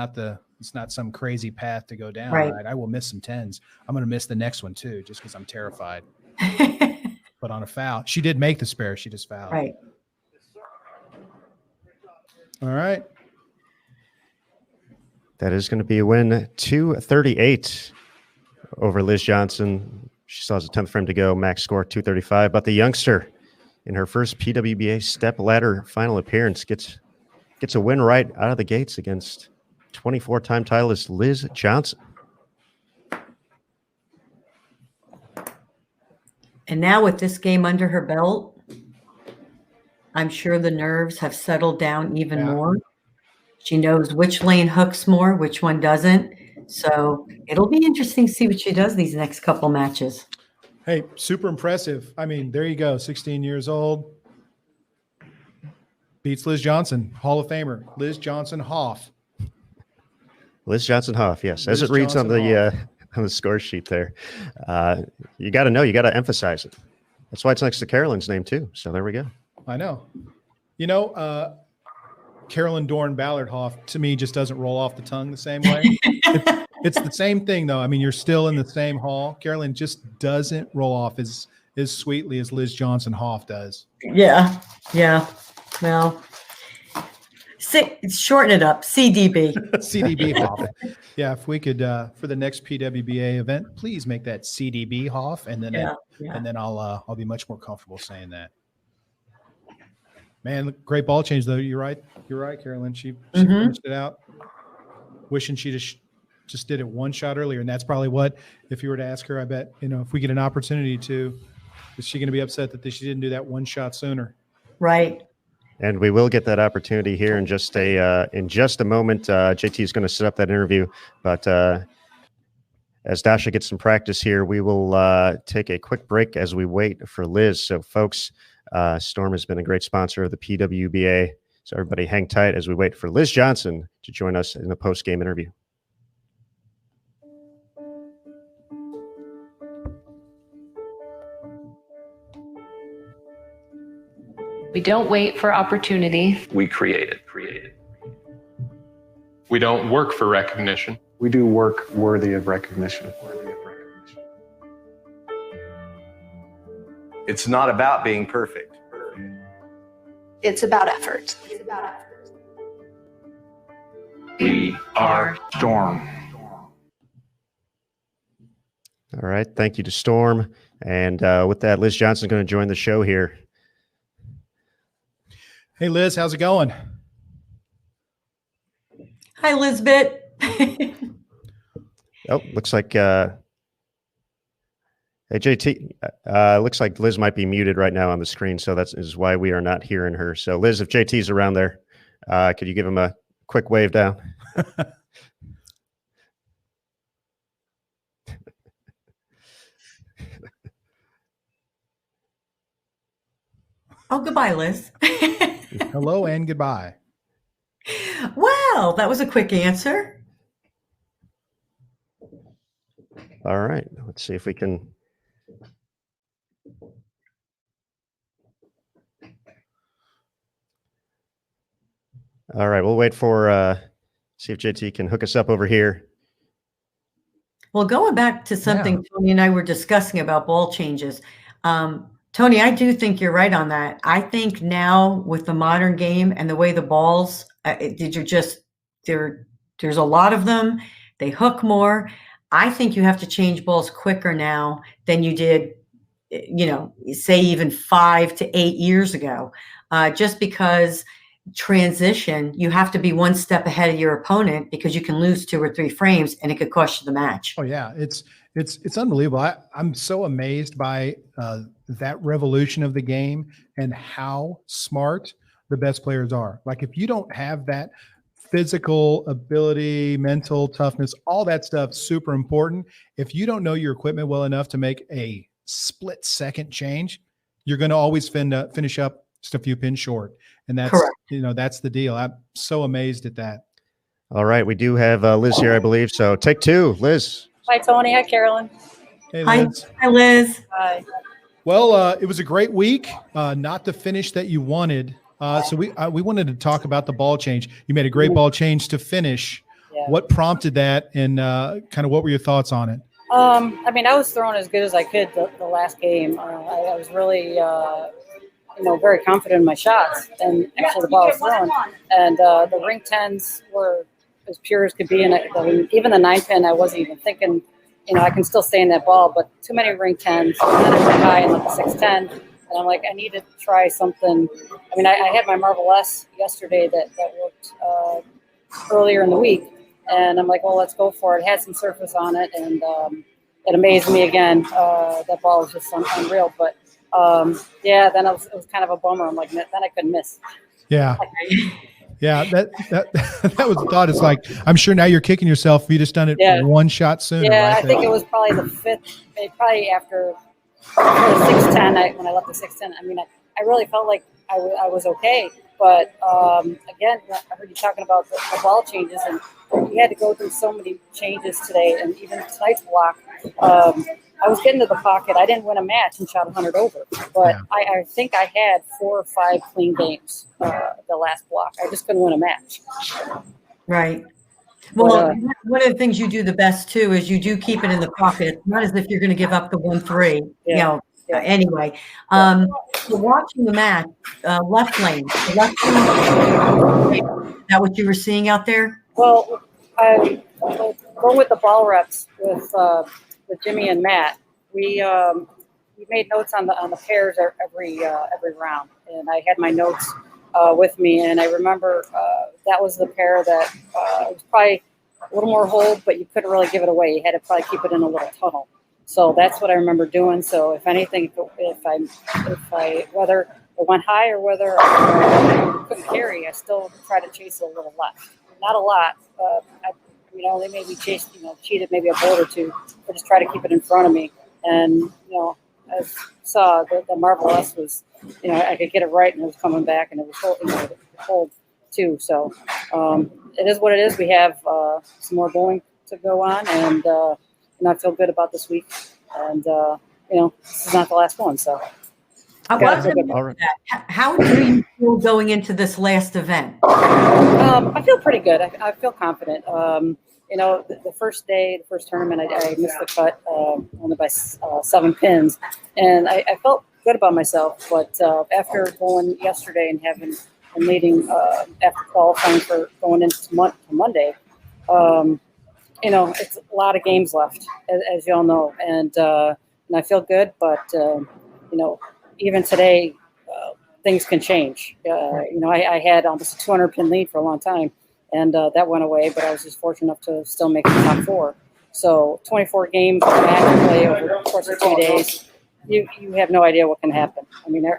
it's not some crazy path to go down. Right. I will miss some 10s. I'm going to miss the next one too, just because I'm terrified. But on a foul, she did make the spare. She just fouled. Right. All right. That is going to be a win, 238 over Liz Johnson. She still has a 10th frame to go, max score 235. But the youngster, in her first PWBA Stepladder final appearance, gets a win right out of the gates against 24-time titleist Liz Johnson. And now with this game under her belt, I'm sure the nerves have settled down even more. She knows which lane hooks more, which one doesn't. So it'll be interesting to see what she does these next couple matches. Hey, super impressive. I mean, there you go. 16 years old. Beats Liz Johnson, Hall of Famer. Liz Johnson Hoff. Liz Johnson Hoff, yes. As it reads on the score sheet there. You got to know, you got to emphasize it. That's why it's next to Carolyn's name too. So there we go. I know. Carolyn Dorn Ballard Hoff, to me, just doesn't roll off the tongue the same way. It's the same thing, though. I mean, you're still in the same hall. Carolyn just doesn't roll off as sweetly as Liz Johnson Hoff does. Yeah. Well, Shorten it up, CDB. CDB Hoff. Yeah, if we could for the next PWBA event, please make that CDB Hoff, and then and then I'll be much more comfortable saying that. Man, great ball change though. You're right, Carolyn. She finished it out. Wishing she just did it one shot earlier, and that's probably what, if you were to ask her, I bet, if we get an opportunity to, is she going to be upset that she didn't do that one shot sooner? Right. And we will get that opportunity here in just a moment. JT is going to set up that interview, but as Dasha gets some practice here, we will take a quick break as we wait for Liz. So, folks, Storm has been a great sponsor of the PWBA. So everybody hang tight as we wait for Liz Johnson to join us in the post-game interview. We don't wait for opportunity. We create it. We don't work for recognition. We do work worthy of recognition. It's not about being perfect. It's about effort. We are Storm. All right. Thank you to Storm. And with that, Liz Johnson is going to join the show here. Hey, Liz, how's it going? Hi, Lizbeth. Oh, looks like hey, JT, looks like Liz might be muted right now on the screen, so that is why we are not hearing her. So, Liz, if JT's around there, could you give him a quick wave down? Oh, goodbye, Liz. Hello and goodbye. Wow, that was a quick answer. All right. Let's see if we can. All right. We'll wait for, see if JT can hook us up over here. Well, going back to something Tony and I were discussing about ball changes, Tony, I do think you're right on that. I think now with the modern game and the way the balls, there's a lot of them. They hook more. I think you have to change balls quicker now than you did, say even 5 to 8 years ago, just because transition, you have to be one step ahead of your opponent because you can lose 2 or 3 frames and it could cost you the match. Oh yeah. It's unbelievable. I'm so amazed by that revolution of the game and how smart the best players are. Like if you don't have that physical ability, mental toughness, all that stuff, super important. If you don't know your equipment well enough to make a split second change, you're going to always finish up just a few pins short. And that's, correct. That's the deal. I'm so amazed at that. All right. We do have Liz here, I believe. So take 2, Liz. Hi, Tony. Hi, Carolyn. Hey, Liz. Hi, Liz. Hi. Well, it was a great week. Not the finish that you wanted. So we wanted to talk about the ball change. You made a great ball change to finish. Yeah. What prompted that, and kind of what were your thoughts on it? I mean, I was throwing as good as I could the last game. I was really, very confident in my shots, and actually the ball was thrown. And the ring 10s were as pure as could be. And even the 9-pin, I wasn't even thinking, I can still stay in that ball, but too many ring 10s. And then I went high and the 610. And I'm like, I need to try something. I mean, I had my Marvel S yesterday that worked earlier in the week. And I'm like, well, let's go for it. It had some surface on it. And it amazed me again. That ball was just unreal. But, then it was kind of a bummer. I'm like, then I couldn't miss. Yeah. Yeah, that was the thought. It's like, I'm sure now you're kicking yourself if you just done it one shot sooner. Yeah, right? I think it was probably the 5th, probably after the 610, when I left the 610. I mean, I really felt like I was okay. But again, I heard you talking about the ball changes, and we had to go through so many changes today, and even tonight's block. I was getting to the pocket. I didn't win a match and shot 100 over, but I think I had 4 or 5 clean games the last block. I just couldn't win a match. Right. Well, one of the things you do the best too is you do keep it in the pocket. It's not as if you're going to give up the 1-3. Anyway, so watching the match, left lane, that what you were seeing out there? Well, I going with the ball reps with Jimmy and Matt. We made notes on the pairs every round, and I had my notes with me, and I remember that was the pair that it was probably a little more hold, but you couldn't really give it away. You had to probably keep it in a little tunnel. So that's what I remember doing. So if anything, if I whether it went high or whether I couldn't carry, I still try to chase it a little left. Not a lot. They maybe cheated maybe a bolt or two, but just try to keep it in front of me. And as you saw, the Marvel S was, I could get it right, and it was coming back, and it was hold too. So it is what it is. We have some more bowling to go on, and I feel good about this week. And this is not the last one. So How do you feel going into this last event? I feel pretty good. I feel confident. The first day, the first tournament, I missed the cut only by 7 pins, and I felt good about myself. But after going yesterday and leading after qualifying for going into Monday, it's a lot of games left, as you all know, and I feel good. But even today, things can change. I had almost a 200 pin lead for a long time, and that went away, but I was just fortunate enough to still make the top 4. So 24 games match play over the course of 2 days, you have no idea what can happen. I mean,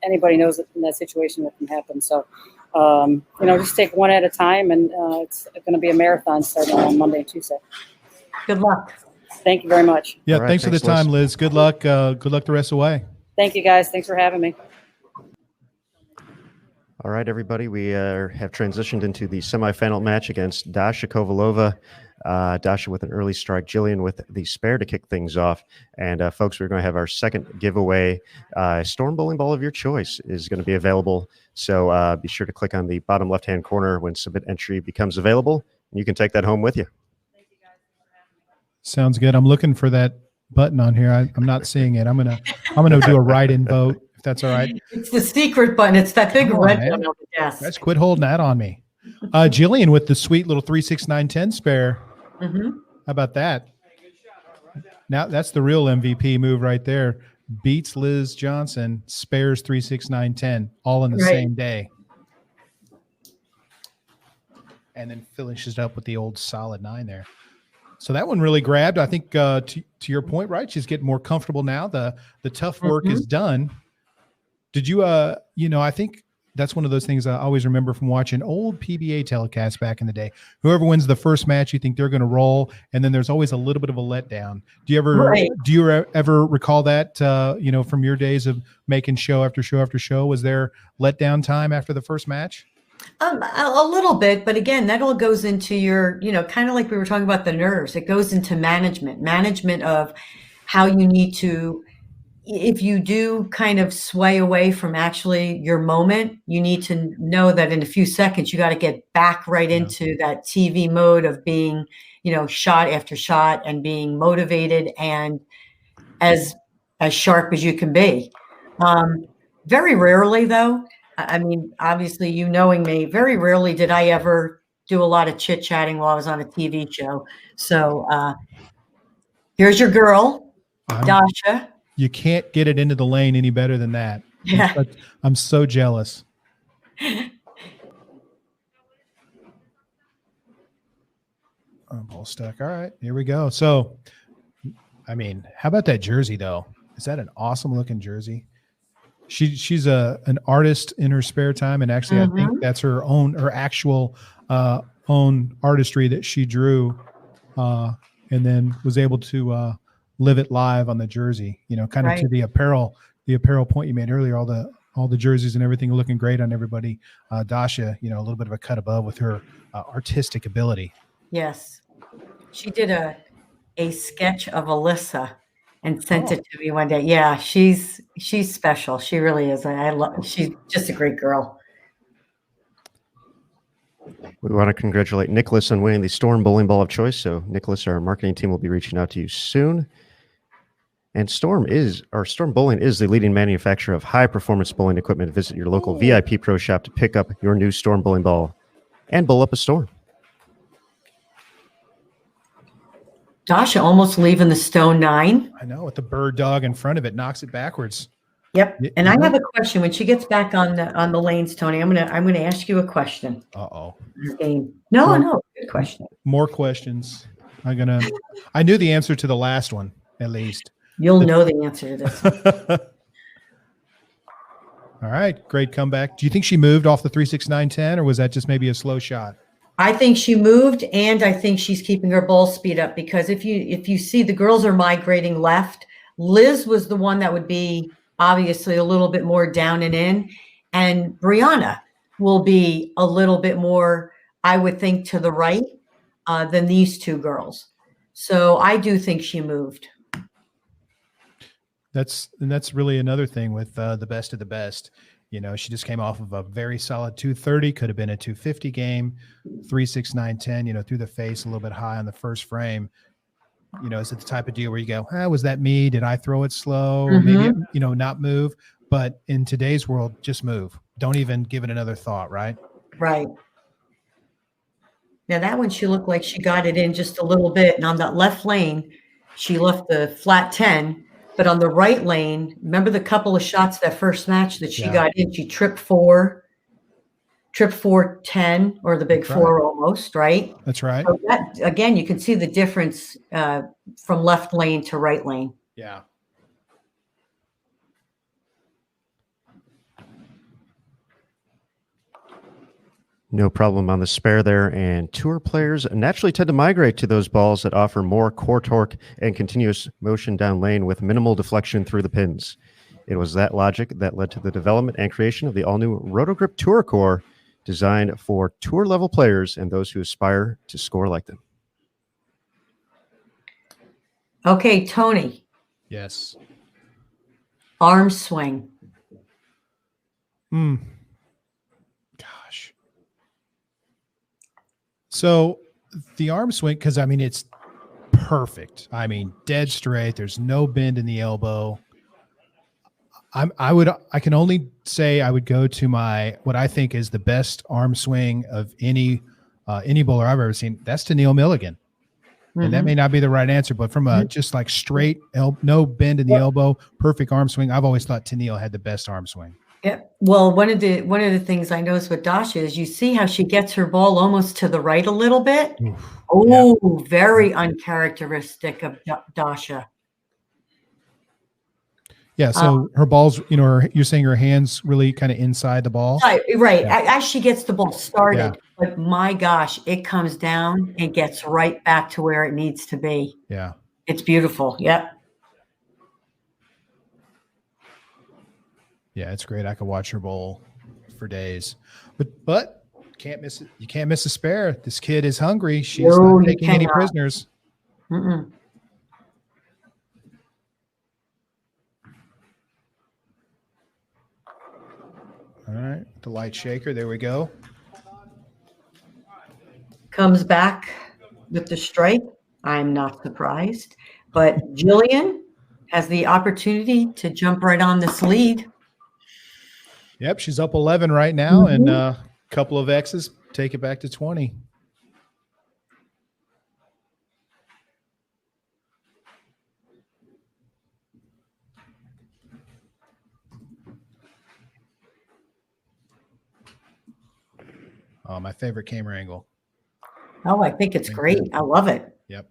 anybody knows that in that situation what can happen. So, just take one at a time, and it's going to be a marathon starting on Monday and Tuesday. Good luck. Thank you very much. Yeah, right, thanks for the time, Liz. Good luck. Good luck the rest of the way. Thank you, guys. Thanks for having me. All right, everybody, we have transitioned into the semifinal match against Dasha Kovalova. Dasha with an early strike, Jillian with the spare to kick things off. And folks, we're going to have our second giveaway. Storm bowling ball of your choice is going to be available. So be sure to click on the bottom left-hand corner when submit entry becomes available, and you can take that home with you. Sounds good. I'm looking for that button on here. I'm not seeing it. I'm gonna do a write-in vote, if that's all right. It's the secret button. It's that big red one on the desk. Let's quit holding that on me. Jillian with the sweet little 3-6-9-10 spare. Mm-hmm. How about that? Now that's the real MVP move right there. Beats Liz Johnson, spares 3-6-9-10, all in the same day. And then finishes it up with the old solid 9 there. So that one really grabbed. I think to your point, right? She's getting more comfortable now. The tough work is done. Did you, I think that's one of those things I always remember from watching old PBA telecasts back in the day. Whoever wins the first match, you think they're going to roll, and then there's always a little bit of a letdown. Do you ever recall that, from your days of making show after show after show? Was there letdown time after the first match? A little bit, but again, that all goes into your, kind of like we were talking about the nerves. It goes into management of how you need to, if you do kind of sway away from actually your moment, you need to know that in a few seconds, you got to get back right into that TV mode of being, shot after shot and being motivated and as sharp as you can be. Very rarely though, I mean, obviously, knowing me, very rarely did I ever do a lot of chit-chatting while I was on a TV show. So here's your girl, Dasha. You can't get it into the lane any better than that. Yeah. I'm so jealous. Ball stuck. All right, here we go. So, I mean, how about that jersey, though? Is that an awesome-looking jersey? She's an artist in her spare time, and actually, I think that's her actual own artistry that she drew, and then was able to live it live on the jersey. Kind of to the apparel point you made earlier. All the jerseys and everything are looking great on everybody. Dasha, a little bit of a cut above with her artistic ability. Yes, she did a sketch of Alyssa and sent it to me one day. Yeah, she's special. She really is. She's just a great girl. We want to congratulate Nicholas on winning the Storm Bowling Ball of Choice. So Nicholas, our marketing team, will be reaching out to you soon. And Storm Bowling is the leading manufacturer of high performance bowling equipment. Visit your local VIP Pro shop to pick up your new Storm Bowling Ball. and bowl up a storm. Dasha almost leaving the stone 9. I know, with the bird dog in front of it, knocks it backwards. Yep. And I have a question. When she gets back on the lanes, Tony, I'm gonna ask you a question. Uh-oh. No, good question. More questions. I knew the answer to the last one, at least. You'll know the answer to this. All right, great comeback. Do you think she moved off the 3.6910, or was that just maybe a slow shot? I think she moved, and I think she's keeping her ball speed up, because if you see, the girls are migrating left. Liz was the one that would be obviously a little bit more down and in, and Brianna will be a little bit more, I would think, to the right than these two girls. So I do think she moved. That's really another thing with the best of the best. You know, she just came off of a very solid 230, could have been a 250 game, 3.6910, you know, through the face, a little bit high on the first frame. You know, is it the type of deal where you go, was that me? Did I throw it slow? Or maybe, you know, not move. But in today's world, just move. Don't even give it another thought, right? Right. Now that one, she looked like she got it in just a little bit. And on that left lane, she left the flat 10. But on the right lane, remember the couple of shots that first match that she got in? She tripped 4-10, or the big 4 almost, right? That's right. So that, again, you can see the difference from left lane to right lane. Yeah. No problem on the spare there, and tour players naturally tend to migrate to those balls that offer more core torque and continuous motion down lane with minimal deflection through the pins. It was that logic that led to the development and creation of the all-new Rotogrip Tour Core, designed for tour-level players and those who aspire to score like them. Okay, Tony. Yes. Arm swing. Gosh. So the arm swing, because I mean, it's perfect. I mean, dead straight. There's no bend in the elbow. I can only say I would go to what I think is the best arm swing of any bowler I've ever seen. That's to Neil Milligan. And that may not be the right answer, but from a just like straight, no bend in the elbow, perfect arm swing, I've always thought Tennille had the best arm swing. Yeah. Well, one of the things I noticed with Dasha is you see how she gets her ball almost to the right a little bit. Very uncharacteristic of Dasha. Yeah. So her ball's, you know, you're saying her hands really kind of inside the ball. Right. Yeah. As she gets the ball started, but my gosh, it comes down and gets right back to where it needs to be. Yeah. It's beautiful. Yep. Yeah, it's great. I could watch her bowl for days, but can't miss it. You can't miss a spare. This kid is hungry. She's not taking any prisoners. All right, the light shaker. There we go. Comes back with the strike. I'm not surprised, but Jillian has the opportunity to jump right on this lead. Yep, she's up 11 right now, and a couple of X's take it back to 20. Oh, my favorite camera angle. Oh, I think it's great. I love it. Yep.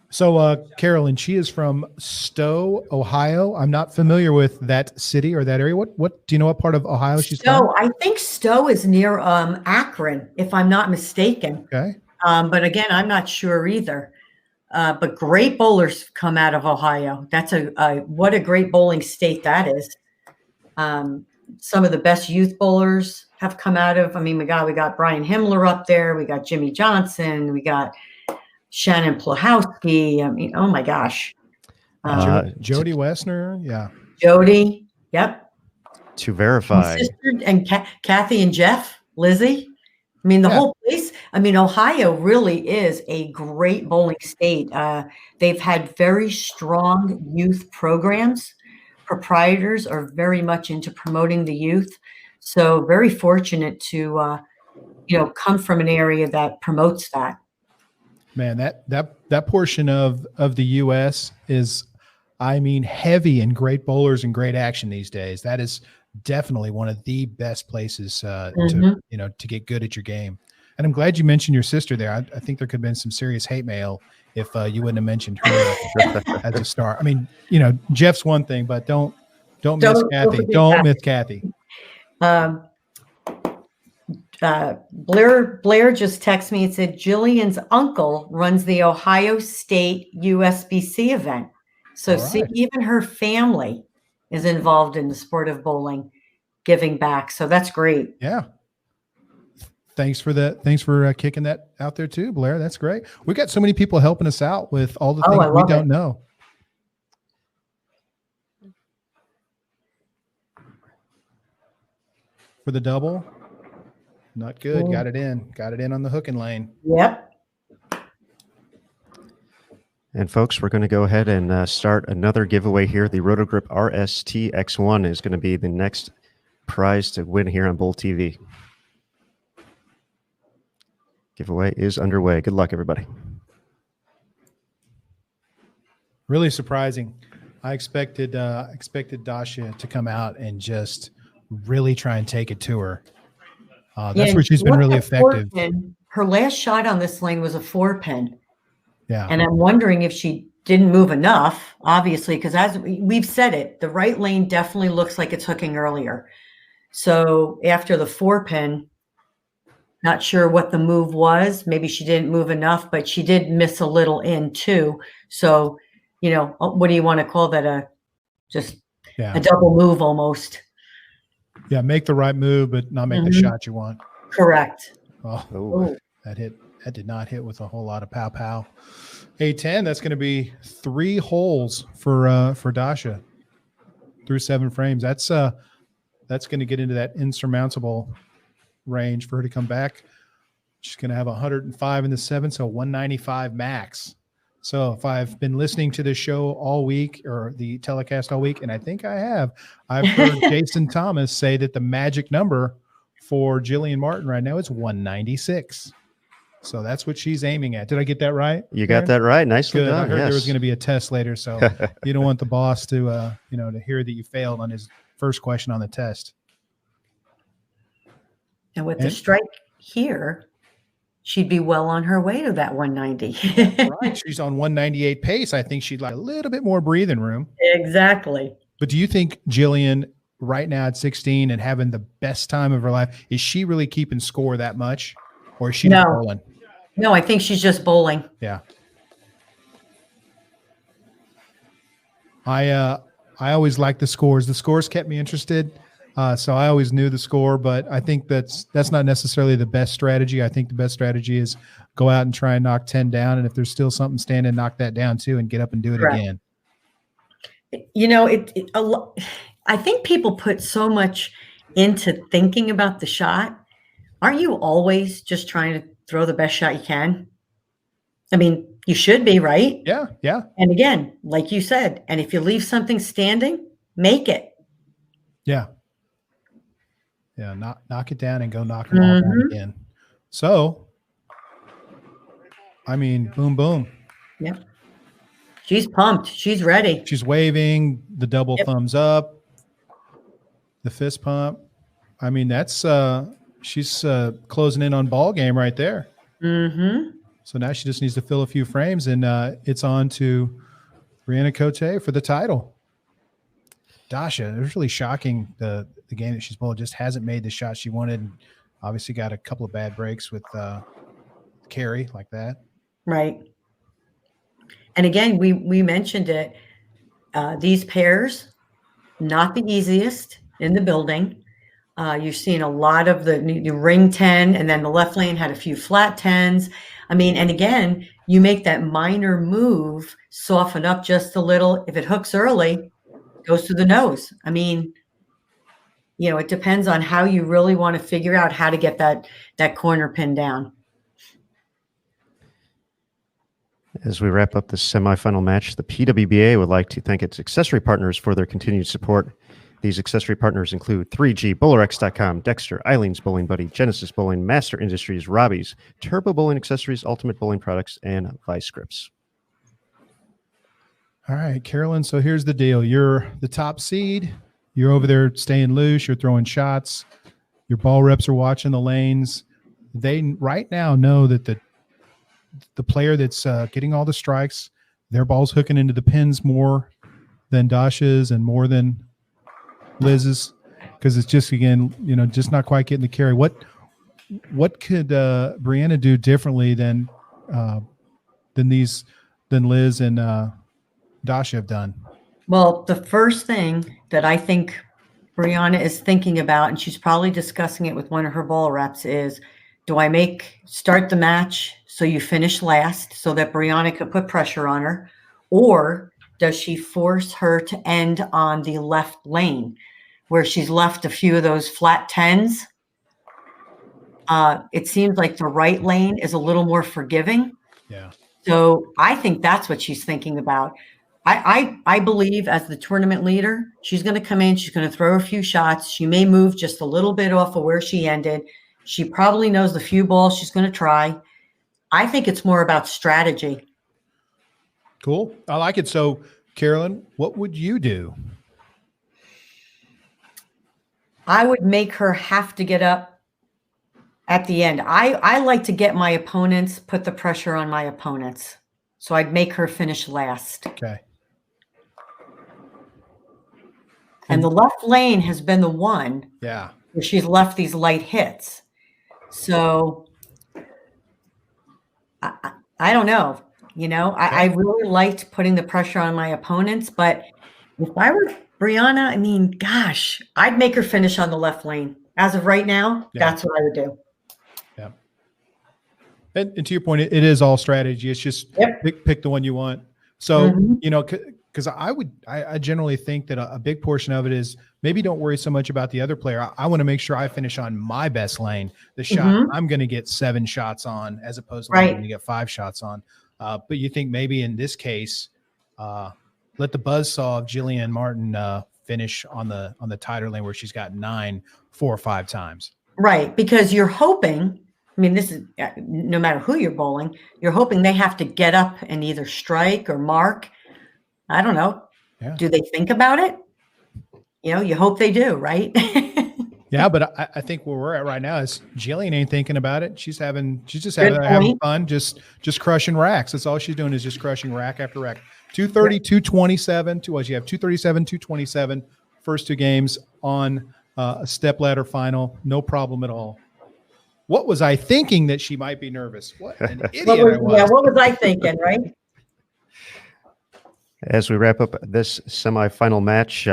So, Carolyn, she is from Stowe, Ohio. I'm not familiar with that city or that area. What do you know? What part of Ohio she's from? I think Stowe is near Akron, if I'm not mistaken. Okay. But again, I'm not sure either. But great bowlers come out of Ohio. That's what a great bowling state that is. Some of the best youth bowlers have come out of. I mean, we got Brian Himmler up there. We got Jimmy Johnson. We got Shannon Plahowski. I mean, oh my gosh. Jody Wessner. Yeah. Jody. Yep. To verify. And Kathy and Jeff, Lizzie. I mean, the whole place. I mean, Ohio really is a great bowling state. They've had very strong youth programs. Proprietors are very much into promoting the youth. So very fortunate to come from an area that promotes that. Man, that portion of the U.S. is, I mean, heavy in great bowlers and great action these days. That is definitely one of the best places to get good at your game. And I'm glad you mentioned your sister there. I think there could have been some serious hate mail if you wouldn't have mentioned her as a star. I mean, Jeff's one thing, but don't miss Kathy. Don't miss Kathy. Blair just texted me and said Jillian's uncle runs the Ohio State USBC event. So see, even her family is involved in the sport of bowling, giving back. So that's great. Yeah. Thanks for that. Thanks for kicking that out there too, Blair. That's great. We got so many people helping us out with all the things we don't know. For the double. Not good. Got it in on the hooking lane. Yep. And folks, we're going to go ahead and start another giveaway here. The Rotogrip RST X1 is going to be the next prize to win here on Bowl TV. Giveaway is underway. Good luck, everybody. Really surprising. I expected Dasha to come out and just really try and take it to her. That's where she's been really effective. Her last shot on this lane was a 4-pin. Yeah. And I'm wondering if she didn't move enough, obviously, because as we've said it, the right lane definitely looks like it's hooking earlier. So after the 4-pin, not sure what the move was. Maybe she didn't move enough, but she did miss a little in too. So, what do you want to call that? A double move almost. Yeah, make the right move, but not make the shot you want. Correct. Oh, that did not hit with a whole lot of pow. A10, that's going to be 3 holes for Dasha through 7 frames. That's going to get into that insurmountable range for her to come back. She's going to have 105 in the 7, so 195 max. So if I've been listening to the show all week or the telecast all week, and I think I have, I've heard Jason Thomas say that the magic number for Jillian Martin right now is 196. So that's what she's aiming at. Did I get that right? You got that right. Nicely Good. done. I heard there was going to be a test later, so you don't want the boss to to hear that you failed on his first question on the test. And with the strike here, she'd be well on her way to that 190. Right. She's on 198 pace. I think she'd like a little bit more breathing room. Exactly. But do you think Jillian right now at 16 and having the best time of her life, is she really keeping score that much? Or is she just bowling? No, I think she's just bowling. Yeah. I always liked the scores. The scores kept me interested. So I always knew the score, but I think that's not necessarily the best strategy. I think the best strategy is go out and try and knock 10 down. And if there's still something standing, knock that down too and get up and do it again. I think people put so much into thinking about the shot. Aren't you always just trying to throw the best shot you can? I mean, you should be, right? Yeah, yeah. And again, like you said, and if you leave something standing, make it. Yeah. Yeah, knock it down and go knock them all down again. So, I mean, boom, boom. Yep. She's pumped. She's ready. She's waving the double thumbs up, the fist pump. I mean, that's she's closing in on ball game right there. Mm-hmm. So now she just needs to fill a few frames, and it's on to Brianna Cote for the title. Dasha, it was really shocking the game that she's bowled. Just hasn't made the shot she wanted. And obviously got a couple of bad breaks with Carrie like that. Right. And again, we mentioned it. These pairs, not the easiest in the building. You're seeing a lot of the ring 10, and then the left lane had a few flat 10s. I mean, and again, you make that minor move, soften up just a little. If it hooks early, goes to the nose. I mean, it depends on how you really want to figure out how to get that corner pin down. As we wrap up the semifinal match, the PWBA would like to thank its accessory partners for their continued support. These accessory partners include 3G, BowlerX.com, Dexter, Eileen's Bowling Buddy, Genesis Bowling, Master Industries, Robbie's, Turbo Bowling Accessories, Ultimate Bowling Products, and Vice Grips. All right, Carolyn. So here's the deal. You're the top seed. You're over there staying loose. You're throwing shots. Your ball reps are watching the lanes. They right now know that the player that's getting all the strikes, their ball's hooking into the pins more than Dasha's and more than Liz's, because it's just, again, just not quite getting the carry. What could Brianna do differently than Liz and Dasha have done? Well, the first thing that I think Brianna is thinking about, and she's probably discussing it with one of her ball reps, is, do I start the match so you finish last so that Brianna could put pressure on her, or does she force her to end on the left lane where she's left a few of those flat 10s? It seems like the right lane is a little more forgiving. Yeah. So I think that's what she's thinking about. I believe as the tournament leader, she's going to come in, she's going to throw a few shots. She may move just a little bit off of where she ended. She probably knows the few balls she's going to try. I think it's more about strategy. Cool. I like it. So, Carolyn, what would you do? I would make her have to get up at the end. I like to get my opponents, put the pressure on my opponents. So I'd make her finish last. Okay. And the left lane has been the one where she's left these light hits. So I don't know. I really liked putting the pressure on my opponents, but if I were Brianna, I mean, gosh, I'd make her finish on the left lane. As of right now, that's what I would do. Yeah. And to your point, it is all strategy. It's just pick the one you want. So, because I generally think that a big portion of it is maybe don't worry so much about the other player. I want to make sure I finish on my best lane, the shot I'm going to get 7 shots on, as opposed to I'm going to get 5 shots on. But you think maybe in this case, let the buzzsaw of Jillian Martin finish on the tighter lane where she's got 9 4 or 5 times. Right, because you're hoping. I mean, this is no matter who you're bowling, you're hoping they have to get up and either strike or mark. I don't know. Yeah. Do they think about it? You hope they do, right? Yeah, but I think where we're at right now is Jillian ain't thinking about it. She's just having fun, just crushing racks. That's all she's doing is just crushing rack after rack. 230, 227. You have 237, 227. First 2 games on a stepladder final. No problem at all. What was I thinking that she might be nervous? What an idiot I was. Yeah, what was I thinking, right? As we wrap up this semifinal match,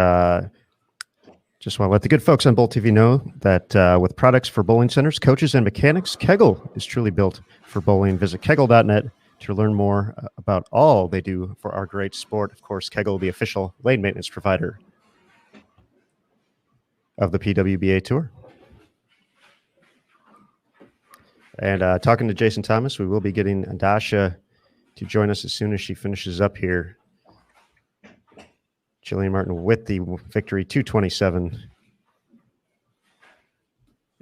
just want to let the good folks on Bowl TV know that with products for bowling centers, coaches, and mechanics, Kegel is truly built for bowling. Visit kegel.net to learn more about all they do for our great sport. Of course, Kegel, the official lane maintenance provider of the PWBA Tour. And talking to Jason Thomas, we will be getting Dasha to join us as soon as she finishes up here. Jillian Martin with the victory, 227.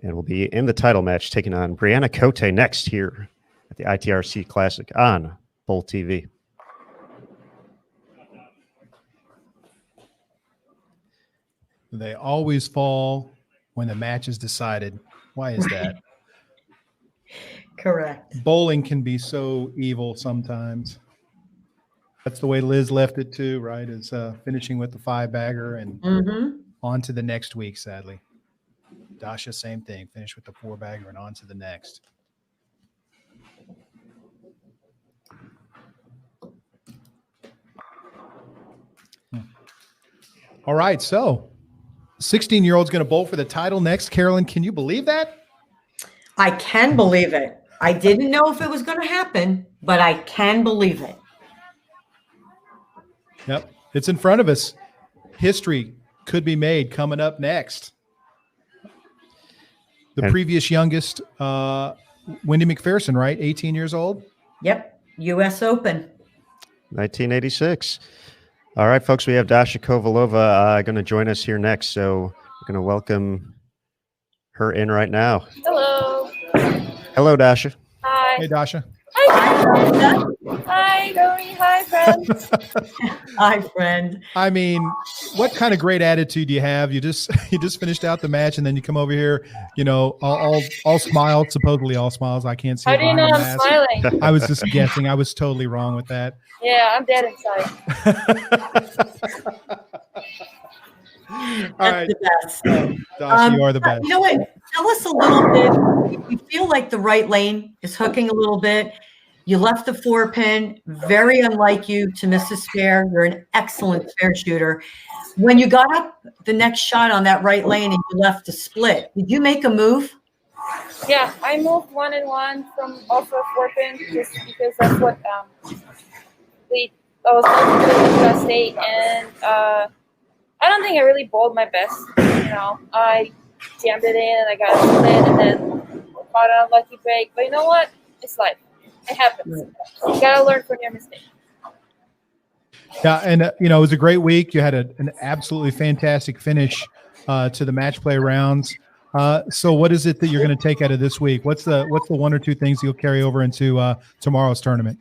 And will be in the title match taking on Brianna Cote next here at the ITRC Classic on Bowl TV. They always fall when the match is decided. Why is that? Correct. Bowling can be so evil sometimes. That's the way Liz left it too, right? Is finishing with the 5-bagger and on to the next week, sadly. Dasha, same thing. Finish with the 4-bagger and on to the next. All right, so 16-year-old's going to bowl for the title next. Carolyn, can you believe that? I can believe it. I didn't know if it was going to happen, but I can believe it. Yep, it's in front of us. History could be made coming up next. The previous youngest, Wendy McPherson, right? 18 years old? Yep, U.S. Open. 1986. All right, folks, we have Dasha Kovalova going to join us here next. So we're going to welcome her in right now. Hello. Hello, Dasha. Hi. Hey, Dasha. Hi. Hi, Dory. Hi, friend. Hi, friend. I mean, what kind of great attitude do you have? You just finished out the match, and then you come over here, all smiles, supposedly all smiles. I can't see. How do you know I'm smiling? I was just guessing. I was totally wrong with that. Yeah, I'm dead inside. All right, the best. Dasha, you are the best. You know what? Tell us a little bit. You feel like the right lane is hooking a little bit. You left the 4-pin, very unlike you to miss a spare. You're an excellent spare shooter. When you got up the next shot on that right lane and you left the split, did you make a move? Yeah, I moved 1 and 1 from off of 4-pin just because that's what I was going to do with Class 8, and I don't think I really bowled my best. I jammed it in and I got a split and then caught an unlucky break. But you know what? It's life. It happens. You gotta learn from your mistakes. Yeah, and it was a great week. You had an absolutely fantastic finish to the match play rounds. So what is it that you're going to take out of this week? What's the 1 or 2 things you'll carry over into tomorrow's tournament?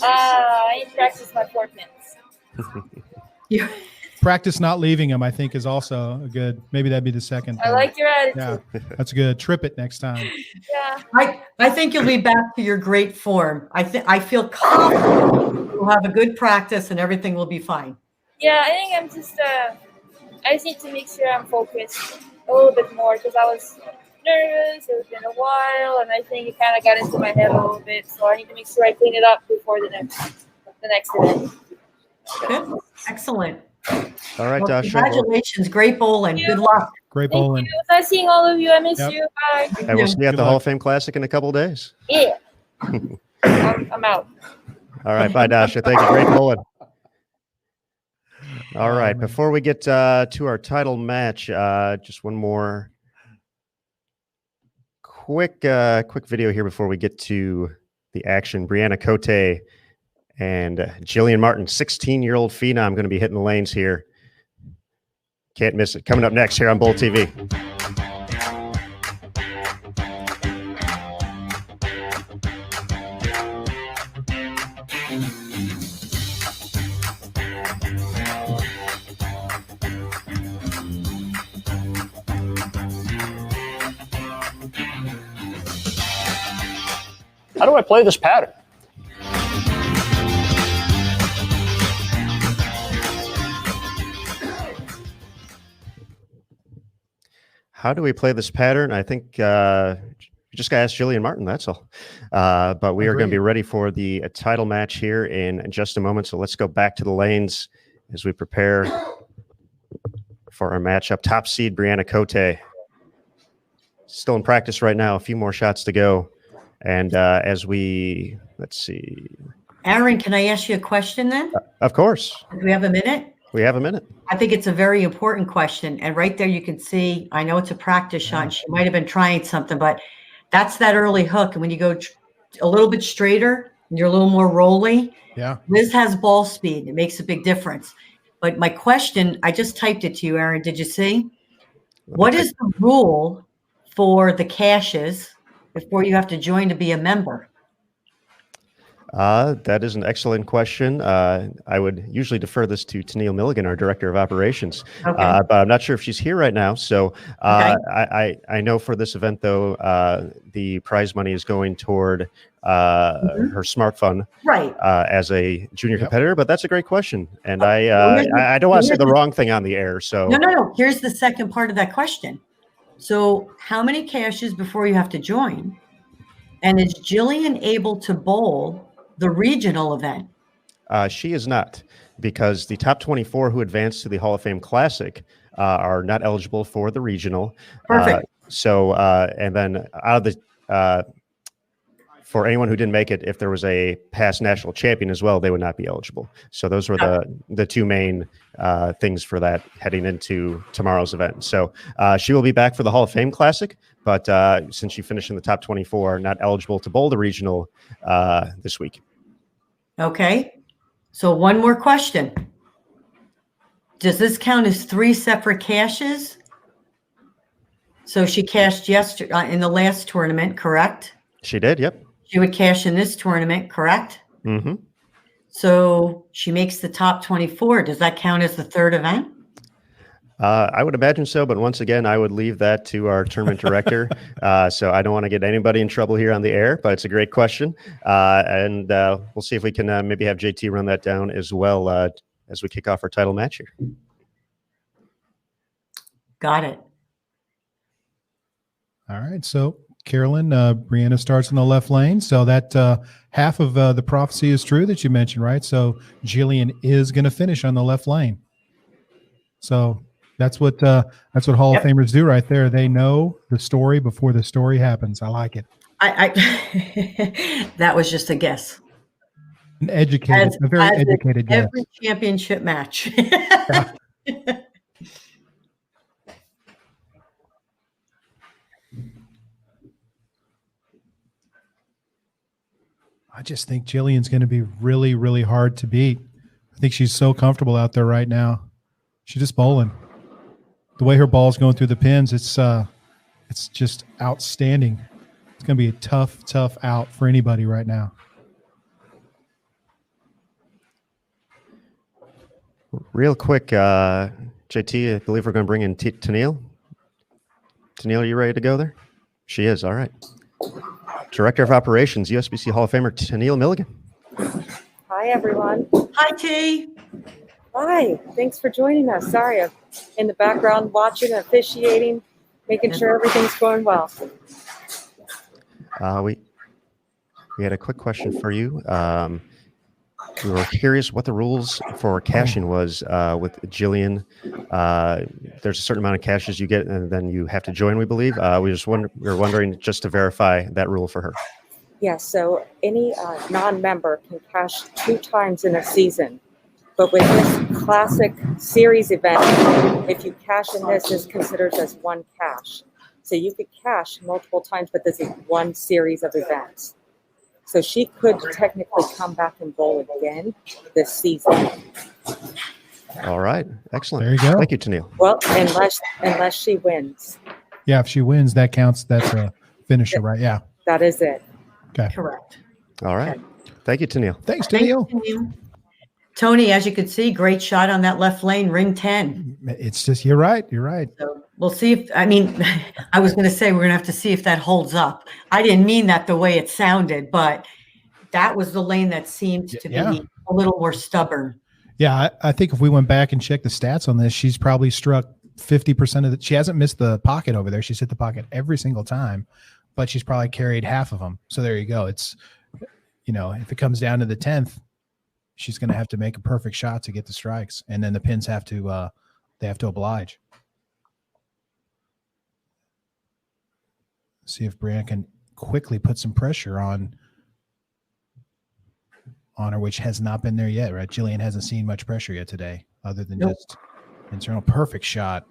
I practice my 4 pins. Practice not leaving them, I think, is also a good. Maybe that'd be the second. I like your attitude. Yeah, that's good. Trip it next time. Yeah. I think you'll be back to your great form. I feel confident you'll have a good practice and everything will be fine. Yeah, I think I'm just. I just need to make sure I'm focused a little bit more because I was nervous. It's been a while, and I think it kind of got into my head a little bit. So I need to make sure I clean it up before the next event. Good. Excellent. All right, Dasha. Congratulations. Great bowling. Good luck. Great bowling. It was nice seeing all of you. I miss you. Bye. I will see you at the Hall of Fame Classic in a couple of days. Yeah. I'm out. All right. Bye, Dasha. Thank you. Great bowling. All right. Before we get to our title match, just one more quick video here before we get to the action. Brianna Cote and Jillian Martin, 16-year-old phenom, going to be hitting the lanes here. Can't miss it. Coming up next here on Bowl TV. How do I play this pattern? How do we play this pattern? I think you just got to ask Jillian Martin, that's all. But we are going to be ready for the title match here in just a moment. So let's go back to the lanes as we prepare for our matchup. Top seed, Brianna Cote. Still in practice right now. A few more shots to go. And let's see. Aaron, can I ask you a question then? Of course. Do we have a minute? We have a minute. I think it's a very important question. And right there you can see, I know it's a practice shot. And she might have been trying something, but that's that early hook. And when you go a little bit straighter, and you're a little more rolly. Yeah. Liz has ball speed. It makes a big difference. But my question, I just typed it to you, Aaron. Did you see? What is the rule for the caches before you have to join to be a member? That is an excellent question. I would usually defer this to Tennille Milligan, our director of operations, but I'm not sure if she's here right now. So I know for this event, though, the prize money is going toward her smart fund as a junior competitor. But that's a great question, and I don't want to say the wrong thing on the air. So No. Here's the second part of that question. So how many caches before you have to join? And is Jillian able to bowl the regional event? She is not, because the top 24 who advanced to the Hall of Fame Classic are not eligible for the regional. Perfect. And then out of the for anyone who didn't make it, if there was a past national champion as well, they would not be eligible. So those were the two main things for that heading into tomorrow's event. So she will be back for the Hall of Fame Classic, but since she finished in the top 24, not eligible to bowl the regional this week. Okay. So one more question. does this count as 3 separate cashes? So she cashed yesterday in the last tournament, correct? She did. Yep. She would cash in this tournament, correct? Mm-hmm. So she makes the top 24. Does that count as the third event? I would imagine so, but once again, I would leave that to our tournament director. So I don't want to get anybody in trouble here on the air, but it's a great question. And we'll see if we can maybe have JT run that down as well as we kick off our title match here. Got it. All right. So, Carolyn, Brianna starts in the left lane. So that half of the prophecy is true that you mentioned, right? So Jillian is going to finish on the left lane. So that's what Hall of Famers do right there. They know the story before the story happens. I like it. I that was just a guess. An educated, a very educated guess. Every championship match. I just think Jillian's going to be really, really hard to beat. I think she's so comfortable out there right now. She's just bowling. The way her ball's going through the pins, it's just outstanding. It's going to be a tough out for anybody right now. Real quick, JT, I believe we're going to bring in Tennille. Tennille, are you ready to go there? She is. All right. Director of Operations, USBC Hall of Famer Tennille Milligan. Hi, everyone. Hi, T. Hi. Thanks for joining us. Sorry, I'm in the background watching, officiating, making sure everything's going well. We had a quick question for you. We were curious what the rules for cashing was with Jillian. There's a certain amount of cashes you get, and then you have to join, we believe. We were wondering just to verify that rule for her. Yes, so any non-member can cash 2 times in a season. But with this classic series event, if you cash in this, it's considered as 1 cash. So you could cash multiple times, but this is 1 series of events. So she could technically come back and bowl again this season. All right. Excellent. There you go. Thank you, Tennille. Well, unless she wins. Yeah, if she wins, that counts. That's a finisher, right? Yeah. That is it. Okay. Correct. All right. Thank you, Tennille. Thanks, Tennille. Tony, as you could see, great shot on that left lane, ring 10. It's just, you're right. You're right. So we'll see if, I mean, I was going to say, we're going to have to see if that holds up. I didn't mean that the way it sounded, but that was the lane that seemed to be a little more stubborn. Yeah. I think if we went back and checked the stats on this, she's probably struck 50% of she hasn't missed the pocket over there. She's hit the pocket every single time, but she's probably carried half of them. So there you go. It's, if it comes down to the 10th, she's going to have to make a perfect shot to get the strikes. And then the pins have to, they have to oblige. See if Brianna can quickly put some pressure on her, which has not been there yet, right? Jillian hasn't seen much pressure yet today, other than just internal. Perfect shot.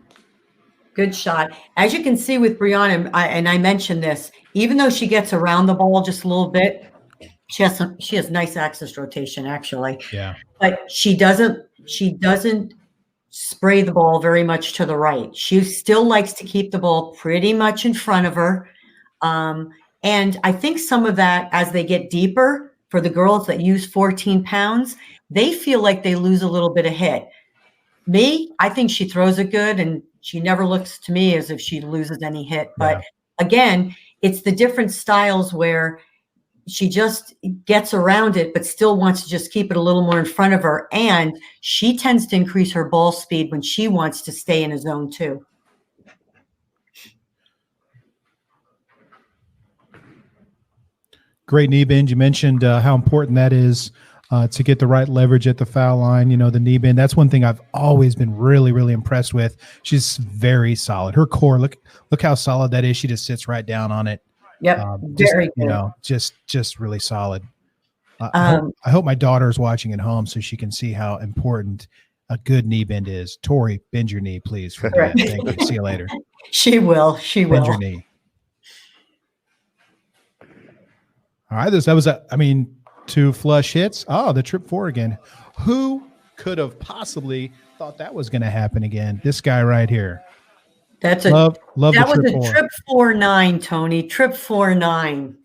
Good shot. As you can see with Brianna, and I mentioned this, even though she gets around the ball just a little bit, she has nice axis rotation, actually. Yeah. But she doesn't spray the ball very much to the right. She still likes to keep the ball pretty much in front of her. And I think some of that, as they get deeper, for the girls that use 14 pounds, they feel like they lose a little bit of hit. Me, I think she throws it good, and she never looks to me as if she loses any hit. But again, it's the different styles where she just gets around it, but still wants to just keep it a little more in front of her. And she tends to increase her ball speed when she wants to stay in a zone too. Great knee bend. You mentioned how important that is to get the right leverage at the foul line. The knee bend. That's one thing I've always been really, really impressed with. She's very solid. Her core, look how solid that is. She just sits right down on it. Yep, very good. Just really solid. I hope my daughter's watching at home so she can see how important a good knee bend is. Tori, bend your knee, please. For that. Thank you. See you later. She will. Bend your knee. All right, that was 2 flush hits. Oh, the trip 4 again. Who could have possibly thought that was going to happen again. This guy right here. That's love that the was a trip 4-9, Tony. Trip 4-9.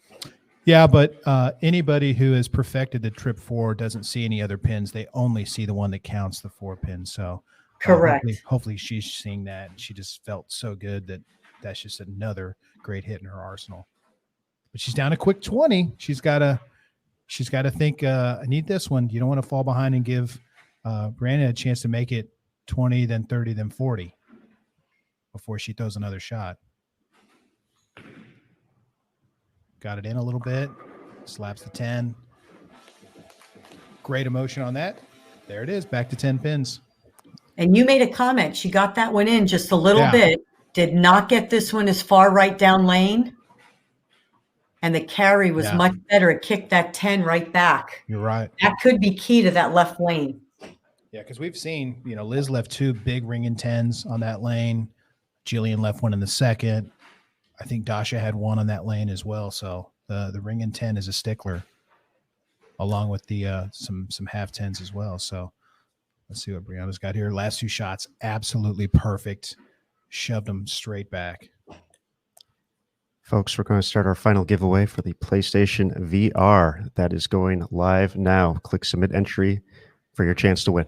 Yeah, but anybody who has perfected the trip 4 doesn't see any other pins. They only see the one that counts the 4 pins. So correct. Hopefully she's seeing that. And she just felt so good that that's just another great hit in her arsenal. But she's down a quick 20. She's got to think, I need this one. You don't want to fall behind and give Brianna a chance to make it 20, then 30, then 40 before she throws another shot. Got it in a little bit. Slaps the 10. Great emotion on that. There it is. Back to 10 pins. And you made a comment. She got that one in just a little bit. Did not get this one as far right down lane. And the carry was much better. It kicked that 10 right back. You're right. That could be key to that left lane. Yeah, because we've seen, Liz left 2 big ringing 10s on that lane. Jillian left one in the second. I think Dasha had one on that lane as well. So the ringing 10 is a stickler, along with the some half 10s as well. So let's see what Brianna's got here. Last 2 shots, absolutely perfect. Shoved them straight back. Folks, we're going to start our final giveaway for the PlayStation VR. That is going live now. Click submit entry for your chance to win.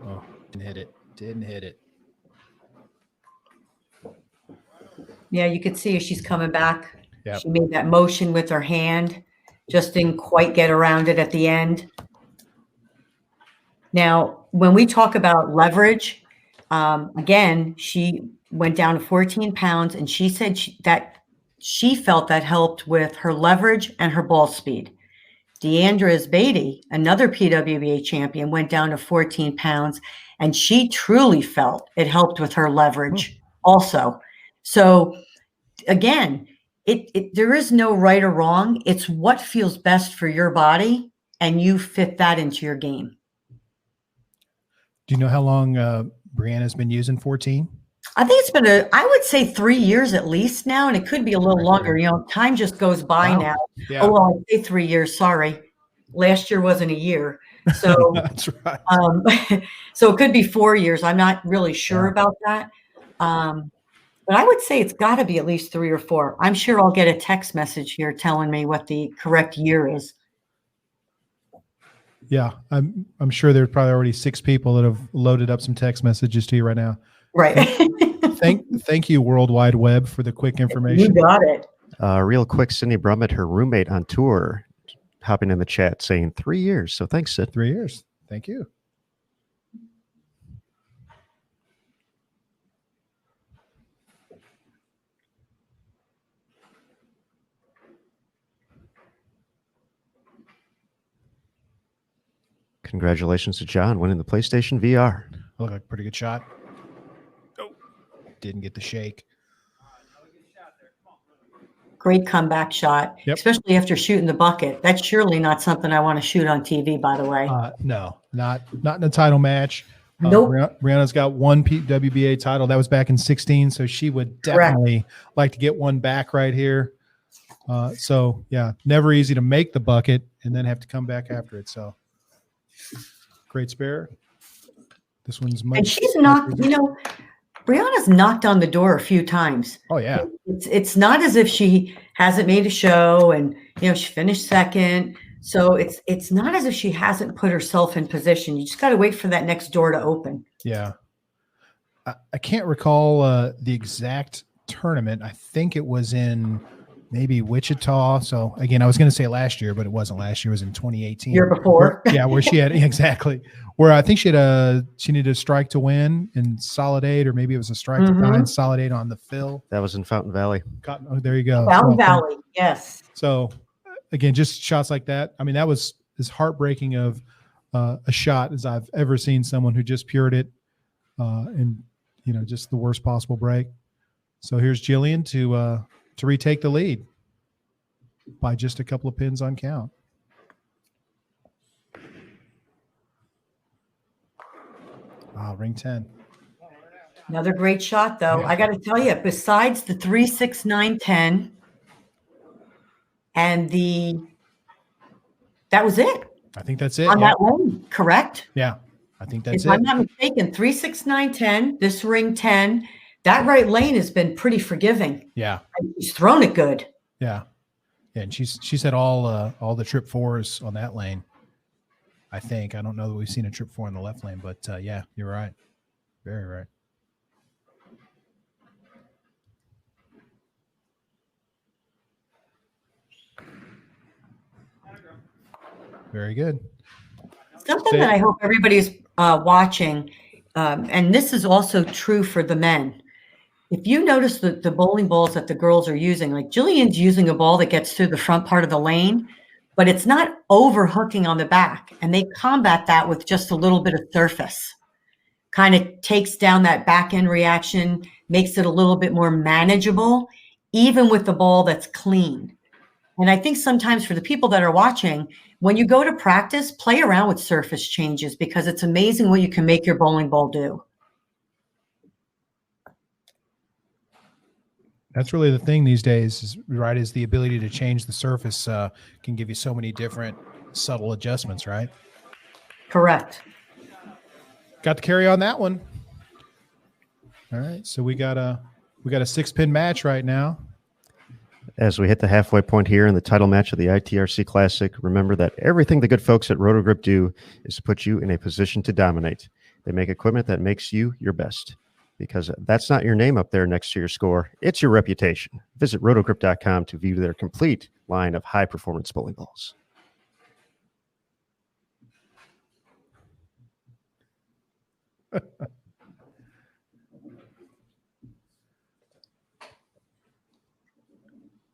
Oh, didn't hit it. Didn't hit it. Yeah, you could see her. She's coming back. Yep. She made that motion with her hand. Just didn't quite get around it at the end. Now, when we talk about leverage, again, she went down to 14 pounds, and she said that she felt that helped with her leverage and her ball speed. Deandra Beatty, another PWBA champion, went down to 14 pounds, and she truly felt it helped with her leverage also. So again, there is no right or wrong. It's what feels best for your body, and you fit that into your game. Do you know how long Brianna's been using 14? I think it's been I would say 3 years at least now, and it could be a little longer. Time just goes by now. Yeah. Oh, well, I'd say 3 years. Sorry. Last year wasn't a year. So that's right. So it could be 4 years. I'm not really sure about that. But I would say it's got to be at least 3 or 4. I'm sure I'll get a text message here telling me what the correct year is. Yeah, I'm sure there's probably already 6 people that have loaded up some text messages to you right now. Right. Thank you, World Wide Web, for the quick information. You got it. Real quick, Cindy Brummett, her roommate on tour, hopping in the chat saying 3 years. So thanks, Sid. 3 years. Thank you. Congratulations to John winning the PlayStation VR. Looked like a pretty good shot. Oh, didn't get the shake. Great comeback shot, especially after shooting the bucket. That's surely not something I want to shoot on TV, by the way. No, not in a title match. Nope. Brianna's got one PWBA title. That was back in 2016, so she would definitely like to get one back right here. So, yeah, never easy to make the bucket and then have to come back after it. So, great spare. This one's much. And she's knocked, Brianna's knocked on the door a few times. Oh, yeah. It's not as if she hasn't made a show and, she finished second. So it's not as if she hasn't put herself in position. You just got to wait for that next door to open. Yeah. I can't recall the exact tournament. I think it was in maybe Wichita. So again, I was going to say last year, but it wasn't last year. It was in 2018. Year before. Where she had where I think she needed a strike to win in solid 8, or maybe it was a strike to tie in solid 8 on the fill. That was in Fountain Valley. Oh, there you go. Fountain Valley. Yes. So again, just shots like that. I mean, that was as heartbreaking of a shot as I've ever seen someone who just pured it and just the worst possible break. So here's Jillian to retake the lead by just a couple of pins on count. Wow, ring 10. Another great shot, though. Yeah. I got to tell you, besides the 3, 6, 9, 10, and that was it. I think that's it. On that lane, correct? Yeah. I think that's if I'm not mistaken, 3, 6, 9, 10, this ring 10, that right lane has been pretty forgiving. Yeah. He's thrown it good. Yeah. Yeah. And she's had all the trip fours on that lane. I think. I don't know that we've seen a trip 4 in the left lane, but yeah, you're right. Very right. Very good. Something that I hope everybody's watching, and this is also true for the men. If you notice the bowling balls that the girls are using, like Jillian's using a ball that gets through the front part of the lane, but it's not overhooking on the back. And they combat that with just a little bit of surface. Kind of takes down that back end reaction, makes it a little bit more manageable, even with the ball that's clean. And I think sometimes for the people that are watching, when you go to practice, play around with surface changes because it's amazing what you can make your bowling ball do. That's really the thing these days, is the ability to change the surface can give you so many different subtle adjustments, right? Correct. Got the carry on that one. All right, so we got a 6-pin match right now. As we hit the halfway point here in the title match of the ITRC Classic, remember that everything the good folks at Rotogrip do is to put you in a position to dominate. They make equipment that makes you your best. Because that's not your name up there next to your score. It's your reputation. Visit rotogrip.com to view their complete line of high-performance bowling balls.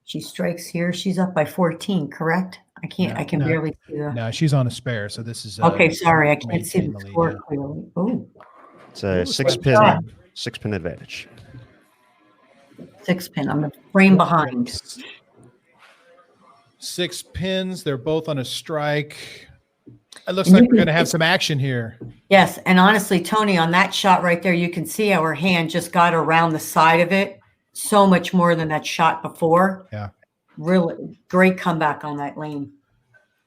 She strikes here. She's up by 14, correct? I can barely see that. No, she's on a spare, so this is okay, sorry. I can't see the score clearly. Oh. It's a 6-pin advantage. 6-pin. I'm a frame behind. 6 pins. They're both on a strike. It looks like we're going to have some action here. Yes, and honestly, Tony, on that shot right there, you can see how her hand just got around the side of it. So much more than that shot before. Yeah. Really great comeback on that lane.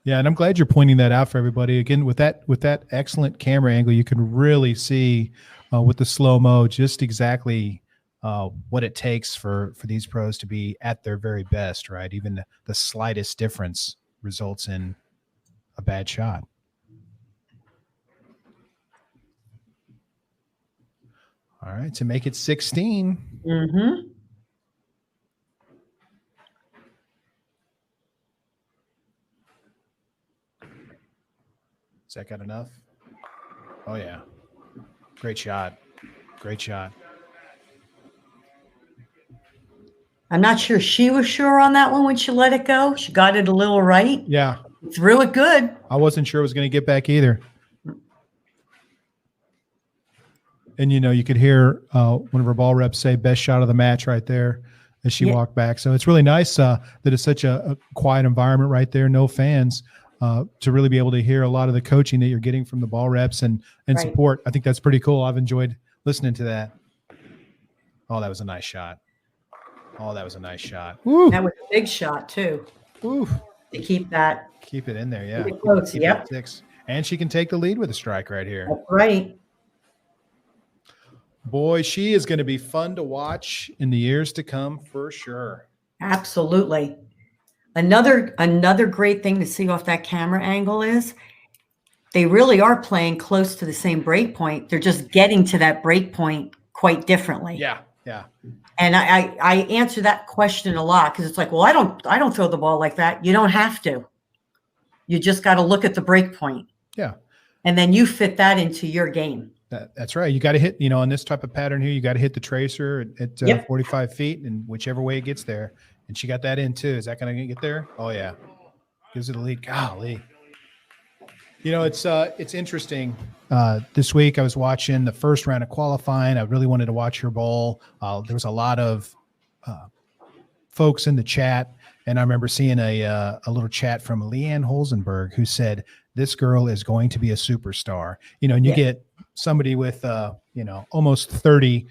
Yeah, and I'm glad you're pointing that out for everybody. Again, with that excellent camera angle, you can really see with the slow-mo just exactly what it takes for these pros to be at their very best, right? Even the slightest difference results in a bad shot. All right, to make it 16. Mm-hmm. Is that got enough? Oh, yeah. Great shot. Great shot. I'm not sure she was sure on that one when she let it go. She got it a little right. Yeah. Threw it good. I wasn't sure it was going to get back either. And, you could hear one of her ball reps say best shot of the match right there as she walked back. So it's really nice that it's such a quiet environment right there. No fans. To really be able to hear a lot of the coaching that you're getting from the ball reps and support. I think that's pretty cool. I've enjoyed listening to that. Oh, that was a nice shot. Oh, that was a nice shot. Woo. That was a big shot too. Woo. To keep it in there, yeah. Close, keep yep. 6. And she can take the lead with a strike right here. That's right. Boy, she is going to be fun to watch in the years to come for sure. Absolutely. Another great thing to see off that camera angle is they really are playing close to the same break point. They're just getting to that break point quite differently. Yeah, yeah. And I answer that question a lot because it's like, well, I don't throw the ball like that. You don't have to. You just got to look at the break point. Yeah. And then you fit that into your game. That's right. You got to hit, on this type of pattern here, you got to hit the tracer at 45 feet and whichever way it gets there. And she got that in too. Is that going to get there? Oh yeah. Gives it a lead. Golly. It's interesting. This week I was watching the first round of qualifying. I really wanted to watch her bowl. There was a lot of folks in the chat, and I remember seeing a little chat from Leanne Holzenberg who said, this girl is going to be a superstar. And you get somebody with, almost 30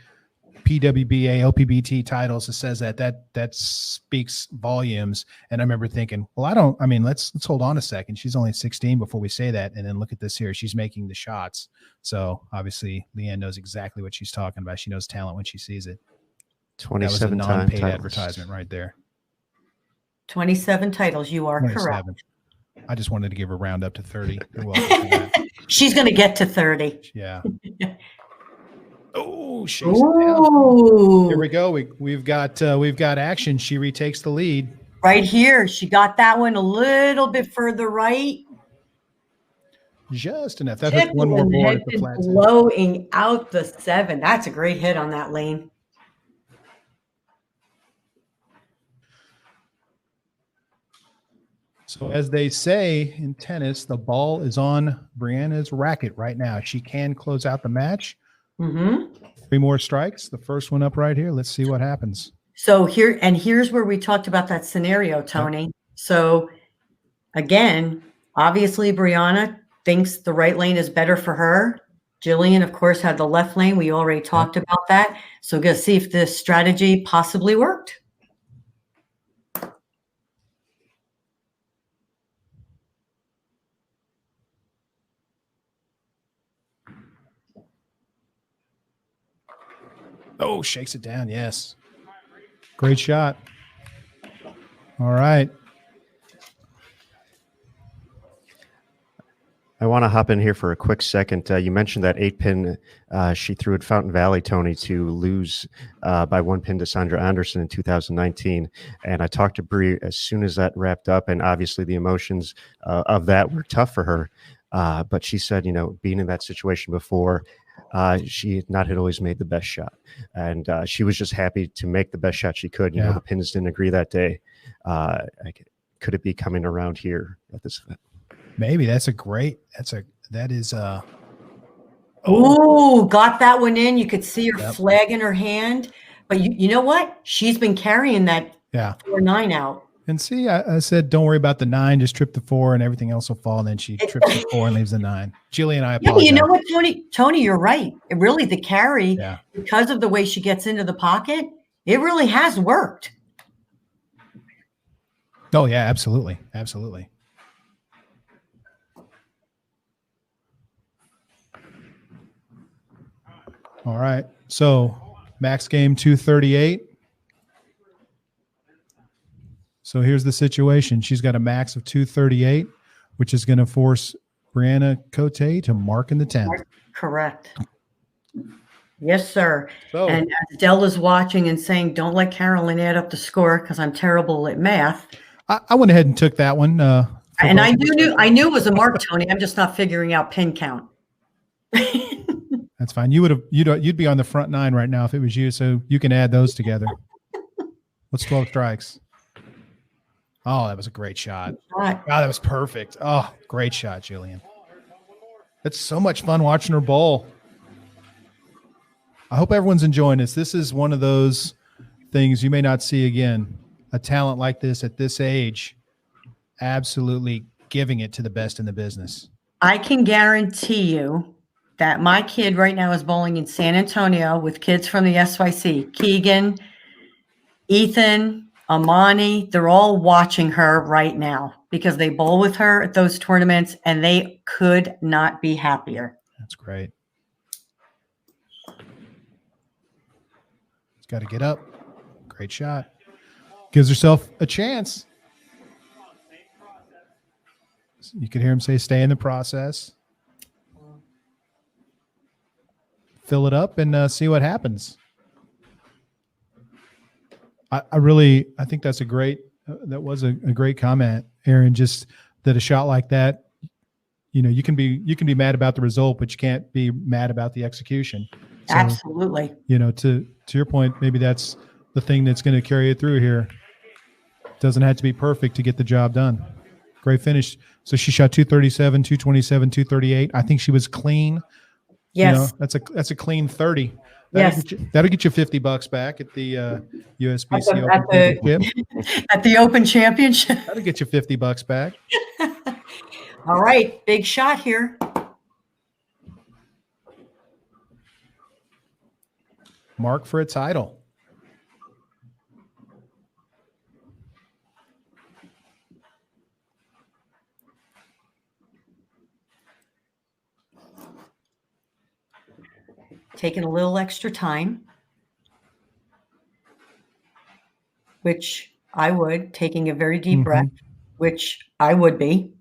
PWBA, OPBT titles. It says that speaks volumes. And I remember thinking, well, let's hold on a second. She's only 16 before we say that. And then look at this here. She's making the shots. So obviously Leanne knows exactly what she's talking about. She knows talent when she sees it. 27 that was a non-paid advertisement right there. 27 titles. You are 27. correct. I just wanted to give her a round up to 30. You're welcome for that. She's going to get to 30. Yeah. Oh, shakes it down. Here we go. We've got action. She retakes the lead. Right here. She got that one a little bit further right. Just enough. That hits one more board at the flat. Blowing out the 7. That's a great hit on that lane. So as they say in tennis, the ball is on Brianna's racket right now. She can close out the match. Mm-hmm. 3 more strikes. The first one up right here. Let's see what happens. So here's where we talked about that scenario, Tony. Yep. So again, obviously Brianna thinks the right lane is better for her. Jillian, of course, had the left lane. We already talked about that. So we're going to see if this strategy possibly worked. Oh, shakes it down. Yes. Great shot. All right. I want to hop in here for a quick second. You mentioned that 8-pin she threw at Fountain Valley, Tony, to lose by 1 pin to Sandra Anderson in 2019. And I talked to Brie as soon as that wrapped up. And obviously the emotions of that were tough for her. But she said, being in that situation before, she had not always made the best shot. And she was just happy to make the best shot she could. You know, the pins didn't agree that day. Could it be coming around here at this event? Maybe that is Oh, got that one in. You could see her flag in her hand. But you know what? She's been carrying that 4-9 out. And see, I said, don't worry about the 9, just trip the 4 and everything else will fall. And then she trips the 4 and leaves the 9. Jillian, I apologize. You know what, Tony, you're right. It really, the carry, because of the way she gets into the pocket, it really has worked. Oh, yeah, absolutely. Absolutely. All right. So max game 238. So here's the situation. She's got a max of 238, which is going to force Brianna Cote to mark in the 10th. Correct. Yes, sir. So, and as Dell is watching and saying, don't let Carolyn add up the score because I'm terrible at math. I went ahead and took that one. And I knew it was a mark, Tony. I'm just not figuring out pin count. That's fine. You'd be on the front 9 right now if it was you, so you can add those together. What's 12 strikes? Oh, that was a great shot. Wow, that was perfect. Oh, great shot, Jillian. It's so much fun watching her bowl. I hope everyone's enjoying this. This is one of those things you may not see again. A talent like this at this age, absolutely giving it to the best in the business. I can guarantee you that my kid right now is bowling in San Antonio with kids from the SYC. Keegan, Ethan, Amani, they're all watching her right now because they bowl with her at those tournaments and they could not be happier. That's great. She's got to get up. Great shot. Gives herself a chance. You could hear him say, stay in the process. Fill it up and see what happens. I think that's that was a great comment, Aaron, just that a shot like that, you can be mad about the result, but you can't be mad about the execution. So, absolutely. To your point, maybe that's the thing that's going to carry it through here. Doesn't have to be perfect to get the job done. Great finish. So she shot 237, 227, 238. I think she was clean. Yes. That's a clean 30. Yes. That'll get you $50 back at the USBC Open Championship. At the Open Championship. That'll get you $50 back. All right. Big shot here. mark for a title. Taking a little extra time, which I would, taking a very deep breath, which I would be.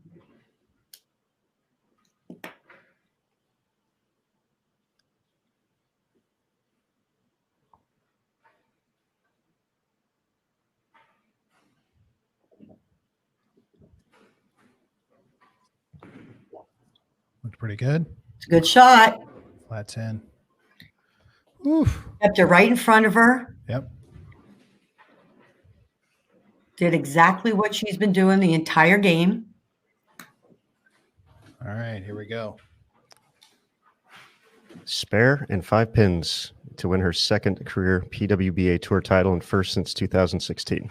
Looked pretty good. It's a good shot. Flat 10. Oof. Kept it right in front of her. Yep. Did exactly what she's been doing the entire game. All right, here we go. Spare and 5 pins to win her second career PWBA Tour title and first since 2016.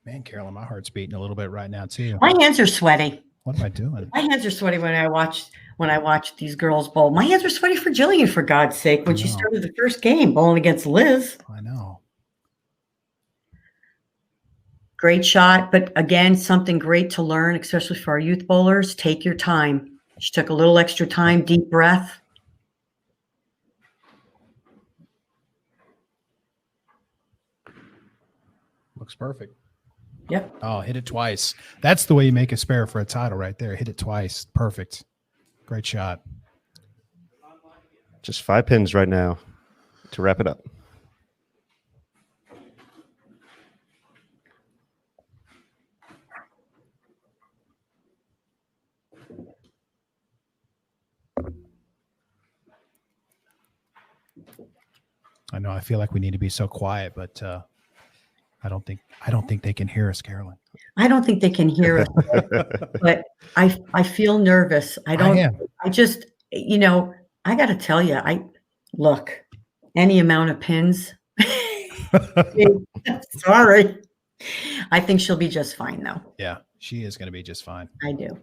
Man, Carolyn, my heart's beating a little bit right now too. My hands are sweaty. What am I doing? My hands are sweaty when I watch these girls bowl. My hands are sweaty for Jillian, for God's sake, when she started the first game bowling against Liz. I know. Great shot, but again, something great to learn, especially for our youth bowlers. Take your time. She took a little extra time, deep breath. Looks perfect. Yep. Oh, hit it twice. That's the way you make a spare for a title right there. Hit it twice. Perfect. Great shot. Just 5 pins right now to wrap it up. I know I feel like we need to be so quiet, but I don't think they can hear us, Carolyn. I don't think they can hear us, but I feel nervous. I just, I got to tell you, look, any amount of pins. Sorry. I think she'll be just fine though. Yeah, she is going to be just fine. I do.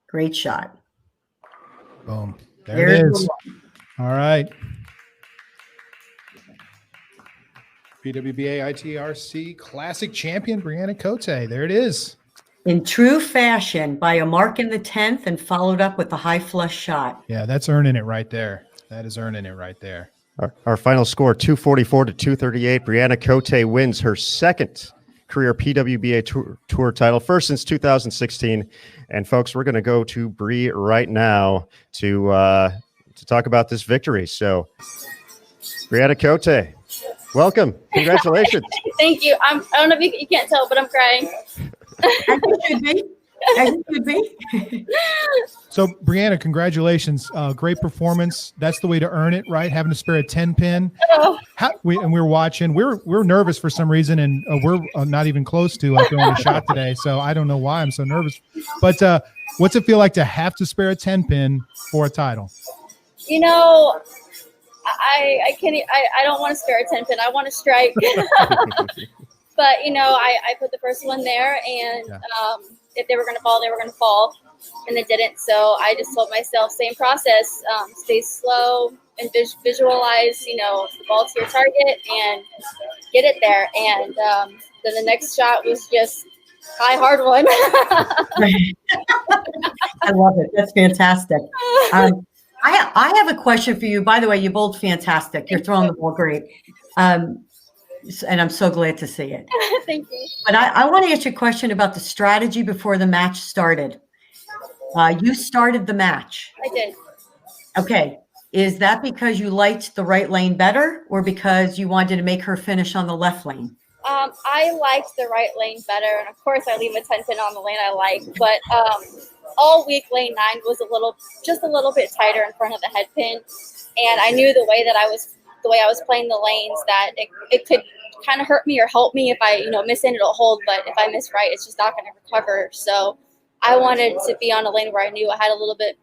Great shot. Boom. There it is. All right. PWBA ITRC Classic Champion Brianna Cote. There it is. In true fashion, by a mark in the 10th and followed up with a high flush shot. Yeah, that's earning it right there. That is earning it right there. Our final score, 244 to 238. Brianna Cote wins her second career PWBA tour title, first since 2016. And folks, we're going to go to Bree right now to talk about this victory. So, Brianna Cote, welcome. Congratulations. Thank you. I don't know if you can't tell, but I'm crying. As it should be. So, Brianna, congratulations. Great performance. That's the way to earn it, right? Having to spare a 10 pin. Oh. We were watching. We're nervous for some reason, and we're not even close to throwing a shot today. So I don't know why I'm so nervous. But what's it feel like to have to spare a 10 pin for a title? I can't. I don't want to spare a 10 pin. I want to strike. But I put the first one there, and if they were going to fall, they were going to fall, and they didn't. So I just told myself, same process, stay slow and visualize, the ball to your target and get it there. And then the next shot was just high, hard one. I love it. That's fantastic. I have a question for you. By the way, you bowled fantastic. You're throwing the ball great. And I'm so glad to see it. Thank you. But I want to ask you a question about the strategy before the match started. You started the match. I did. Okay. Is that because you liked the right lane better or because you wanted to make her finish on the left lane? I liked the right lane better. And of course I leave a 10 pin on the lane I like, but all week lane 9 was just a little bit tighter in front of the head pin. And I knew the way I was playing the lanes that it could kind of hurt me or help me if I, miss in, it'll hold. But if I miss right, it's just not going to recover. So I wanted to be on a lane where I knew I had a little bit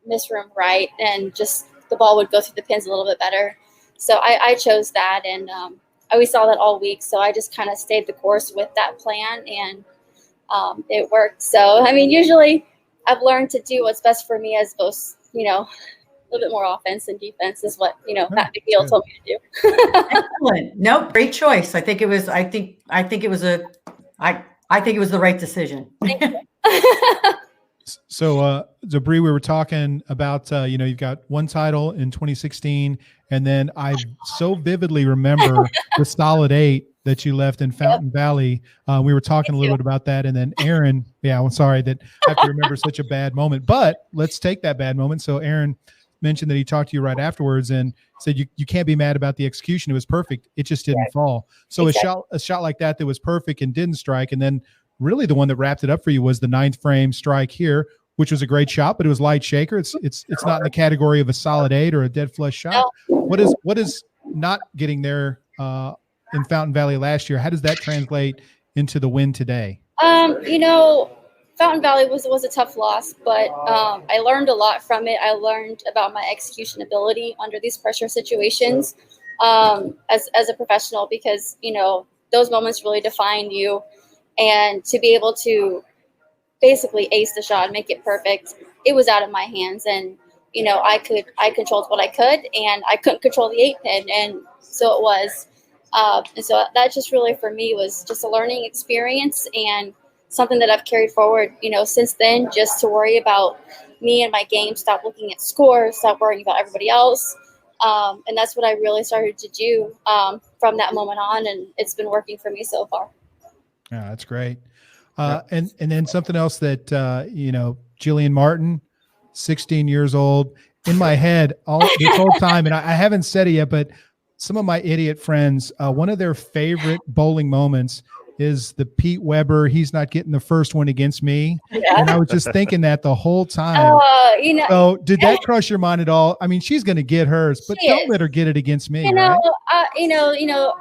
miss room right and just the ball would go through the pins a little bit better. So I chose that, and we saw that all week. So I just kind of stayed the course with that plan, and it worked. So, I mean, usually I've learned to do what's best for me as both, you know, a little bit more offense and defense is what, you know, Matt McNeil told me to do. Excellent. Nope. Great choice. I think it was the right decision. So Bree, we were talking about, you know, you've got one title in 2016, and then I so vividly remember the solid 8 that you left in Fountain Valley. We were talking a little bit about that. And then Aaron, I'm sorry that I have to remember such a bad moment, but let's take that bad moment. So Aaron mentioned that he talked to you right afterwards and said, you can't be mad about the execution. It was perfect. It just didn't fall. So a shot like that was perfect and didn't strike. And then really the one that wrapped it up for you was the 9th frame strike here, which was a great shot, but it was light shaker. It's not in the category of a solid 8 or a dead flush shot. What is not getting there in Fountain Valley last year? How does that translate into the win today? You know, Fountain Valley was a tough loss, but I learned a lot from it. I learned about my execution ability under these pressure situations as a professional, because, you know, those moments really define you. And to be able to basically ace the shot and make it perfect, it was out of my hands. And, you know, I controlled what I could, and I couldn't control the 8 pin. And so it was. And so that just really for me was just a learning experience and something that I've carried forward, you know, since then, just to worry about me and my game, stop looking at scores, stop worrying about everybody else. And that's what I really started to do from that moment on. And it's been working for me so far. Yeah, that's great. And then something else that, you know, Jillian Martin, 16 years old, in my head this whole time, and I haven't said it yet, but some of my idiot friends, one of their favorite bowling moments is the Pete Weber, he's not getting the first one against me. Yeah. And I was just thinking that the whole time. You know, so did that cross your mind at all? I mean, she's going to get hers, but don't let her get it against me. You know, right? You know,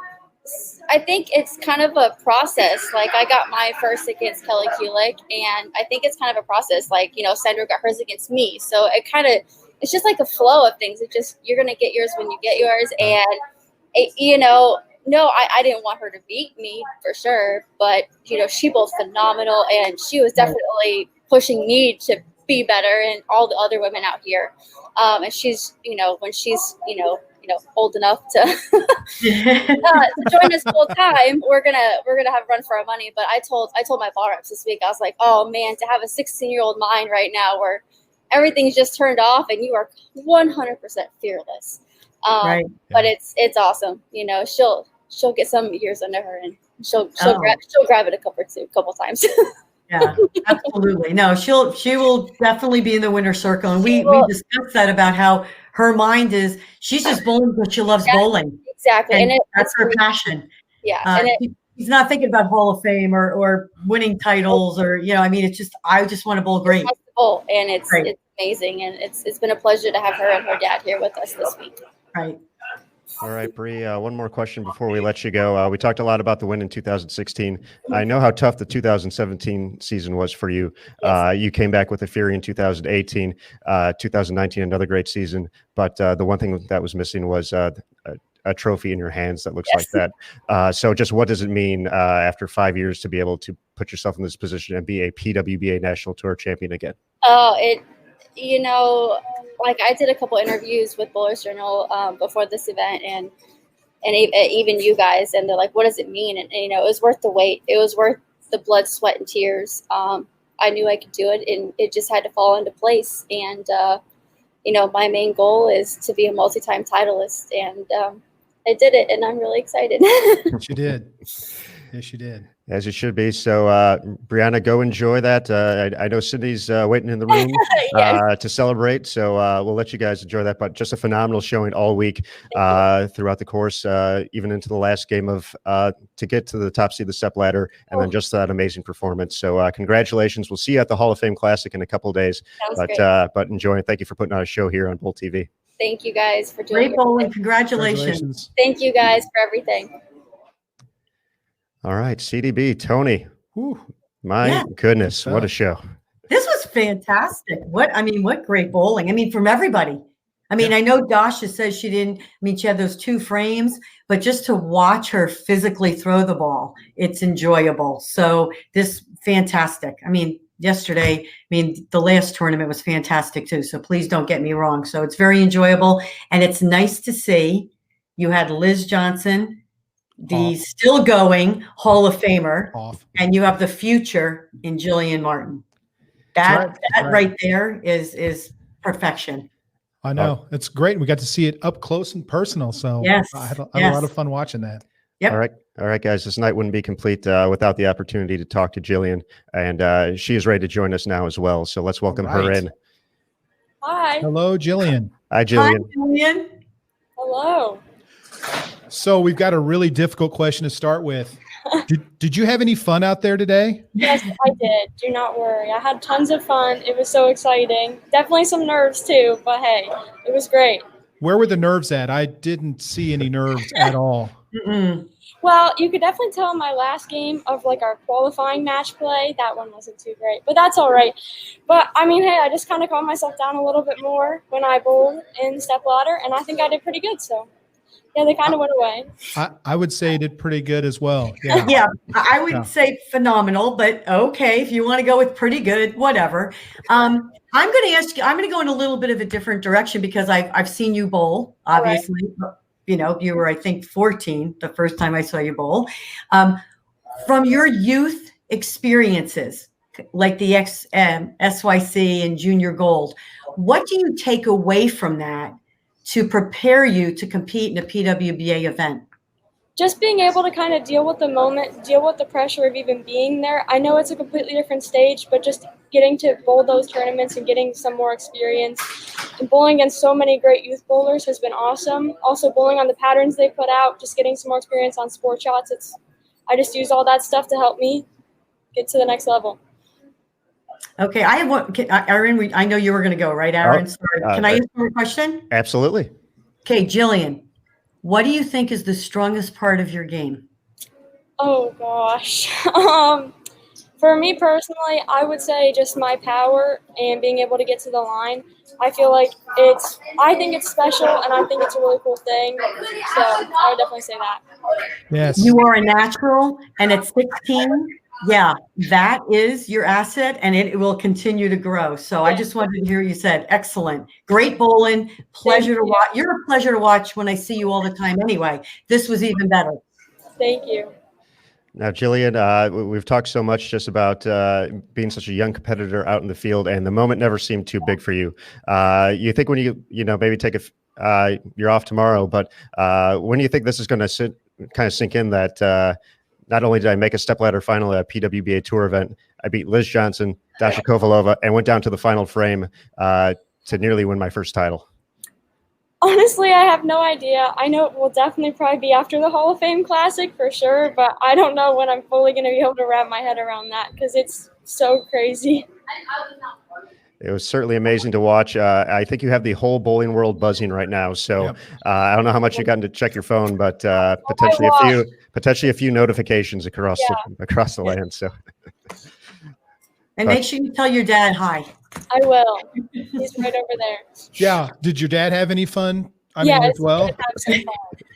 I think it's kind of a process. Like, I got my first against Kelly Kulik, and I think it's kind of a process. Like, you know, Sandra got hers against me. So it's just like a flow of things. It just, you're going to get yours when you get yours. And, you know, no, I didn't want her to beat me for sure, but, you know, she bowled phenomenal, and she was definitely pushing me to be better and all the other women out here. And she's, you know, when she's, you know, old enough to, to join us full time, we're gonna have a run for our money. But I told my bar reps this week, I was like, oh man, to have a 16-year-old mind right now where everything's just turned off and you are 100% fearless. Right. But it's awesome. You know, she'll get some years under her, and she'll grab it a couple times. Yeah, absolutely. No, she will definitely be in the winner's circle. And we discussed that about how her mind is, she's just bowling because she loves bowling. Exactly. And that's her passion. Yeah. She's not thinking about Hall of Fame or winning titles or, you know, I mean, it's just, I just want to bowl great. And it's amazing. And it's been a pleasure to have her and her dad here with us this week. Right. All right, Bree, one more question before we let you go. We talked a lot about the win in 2016. I know how tough the 2017 season was for you. Yes. You came back with a fury in 2018, 2019, another great season. But the one thing that was missing was a trophy in your hands that looks like that. So just what does it mean after 5 years to be able to put yourself in this position and be a PWBA National Tour champion again? You know, like I did a couple interviews with Bowler's Journal before this event, and even you guys, and they're like, what does it mean? And, you know, it was worth the wait. It was worth the blood, sweat, and tears. I knew I could do it, and it just had to fall into place. And, you know, my main goal is to be a multi-time titleist, and I did it, and I'm really excited. You did. Yes, you did. As it should be. So, Brianna, go enjoy that. I know Cindy's waiting in the room to celebrate. So we'll let you guys enjoy that. But just a phenomenal showing all week throughout the course, even into the last game of to get to the top seed of the Stepladder, and then just that amazing performance. So congratulations. We'll see you at the Hall of Fame Classic in a couple of days. But enjoy it. Thank you for putting on a show here on Bowl TV. Thank you guys for doing great bowling. Congratulations. Thank you guys for everything. All right, CDB, Tony. Whew, my goodness, what a show. This was fantastic. What great bowling. I mean, from everybody. I mean, I know Dasha says she didn't, she had those 2 frames, but just to watch her physically throw the ball, it's enjoyable. So this fantastic. I mean, yesterday, the last tournament was fantastic too. So please don't get me wrong. So it's very enjoyable. And it's nice to see you had Liz Johnson, the still going Hall of Famer, and you have the future in Jillian Martin. That right there is perfection. I know. It's great. We got to see it up close and personal. So yes, I had a lot of fun watching that. Yep. All right, guys. This night wouldn't be complete without the opportunity to talk to Jillian, and she is ready to join us now as well. So let's welcome her in. Hi. Hello, Jillian. Hi, Jillian. Hi, Jillian. Hello. So we've got a really difficult question to start with. Did you have any fun out there today? Yes, I did. Do not worry. I had tons of fun. It was so exciting. Definitely some nerves too, but hey, it was great. Where were the nerves at? I didn't see any nerves at all. Well, you could definitely tell in my last game of like our qualifying match play, that one wasn't too great, but that's all right. But I mean, hey, I just kind of calmed myself down a little bit more when I bowled in Stepladder, and I think I did pretty good. So yeah, they kind of went away. I would say did pretty good as well. Yeah, yeah, I would say phenomenal, but okay, if you want to go with pretty good, whatever. I'm going to ask you. I'm going to go in a little bit of a different direction because I've seen you bowl, obviously. Right. You know, you were, I think, 14 the first time I saw you bowl. From your youth experiences, like the SYC and Junior Gold, what do you take away from that to prepare you to compete in a PWBA event? Just being able to kind of deal with the moment, deal with the pressure of even being there. I know it's a completely different stage, but just getting to bowl those tournaments and getting some more experience. And bowling against so many great youth bowlers has been awesome. Also bowling on the patterns they put out, just getting some more experience on sport shots. I just use all that stuff to help me get to the next level. Okay, I have one. Aaron, I know you were going to go, right, Aaron? Can I ask you a question? Absolutely. Okay, Jillian, what do you think is the strongest part of your game? Oh, gosh. For me personally, I would say just my power and being able to get to the line. I feel like I think it's special, and I think it's a really cool thing. So I would definitely say that. Yes. You are a natural, and at 16, yeah, that is your asset, and it will continue to grow. So I just wanted to hear you said, excellent. Great bowling. Pleasure to watch. You're a pleasure to watch when I see you all the time anyway. This was even better. Thank you. Now, Jillian, we've talked so much just about being such a young competitor out in the field, and the moment never seemed too big for you. You think when you maybe take you're off tomorrow, but when do you think this is going to kind of sink in that not only did I make a stepladder final at a PWBA tour event, I beat Liz Johnson, Dasha Kovalova, and went down to the final frame to nearly win my first title? Honestly, I have no idea. I know it will definitely probably be after the Hall of Fame Classic for sure, but I don't know when I'm fully going to be able to wrap my head around that because it's so crazy. It was certainly amazing to watch. I think you have the whole bowling world buzzing right now. So I don't know how much you gotten to check your phone, but potentially a few notifications across the land. So, and make sure you tell your dad hi. I will. He's right over there. Yeah. Did your dad have any fun? As well.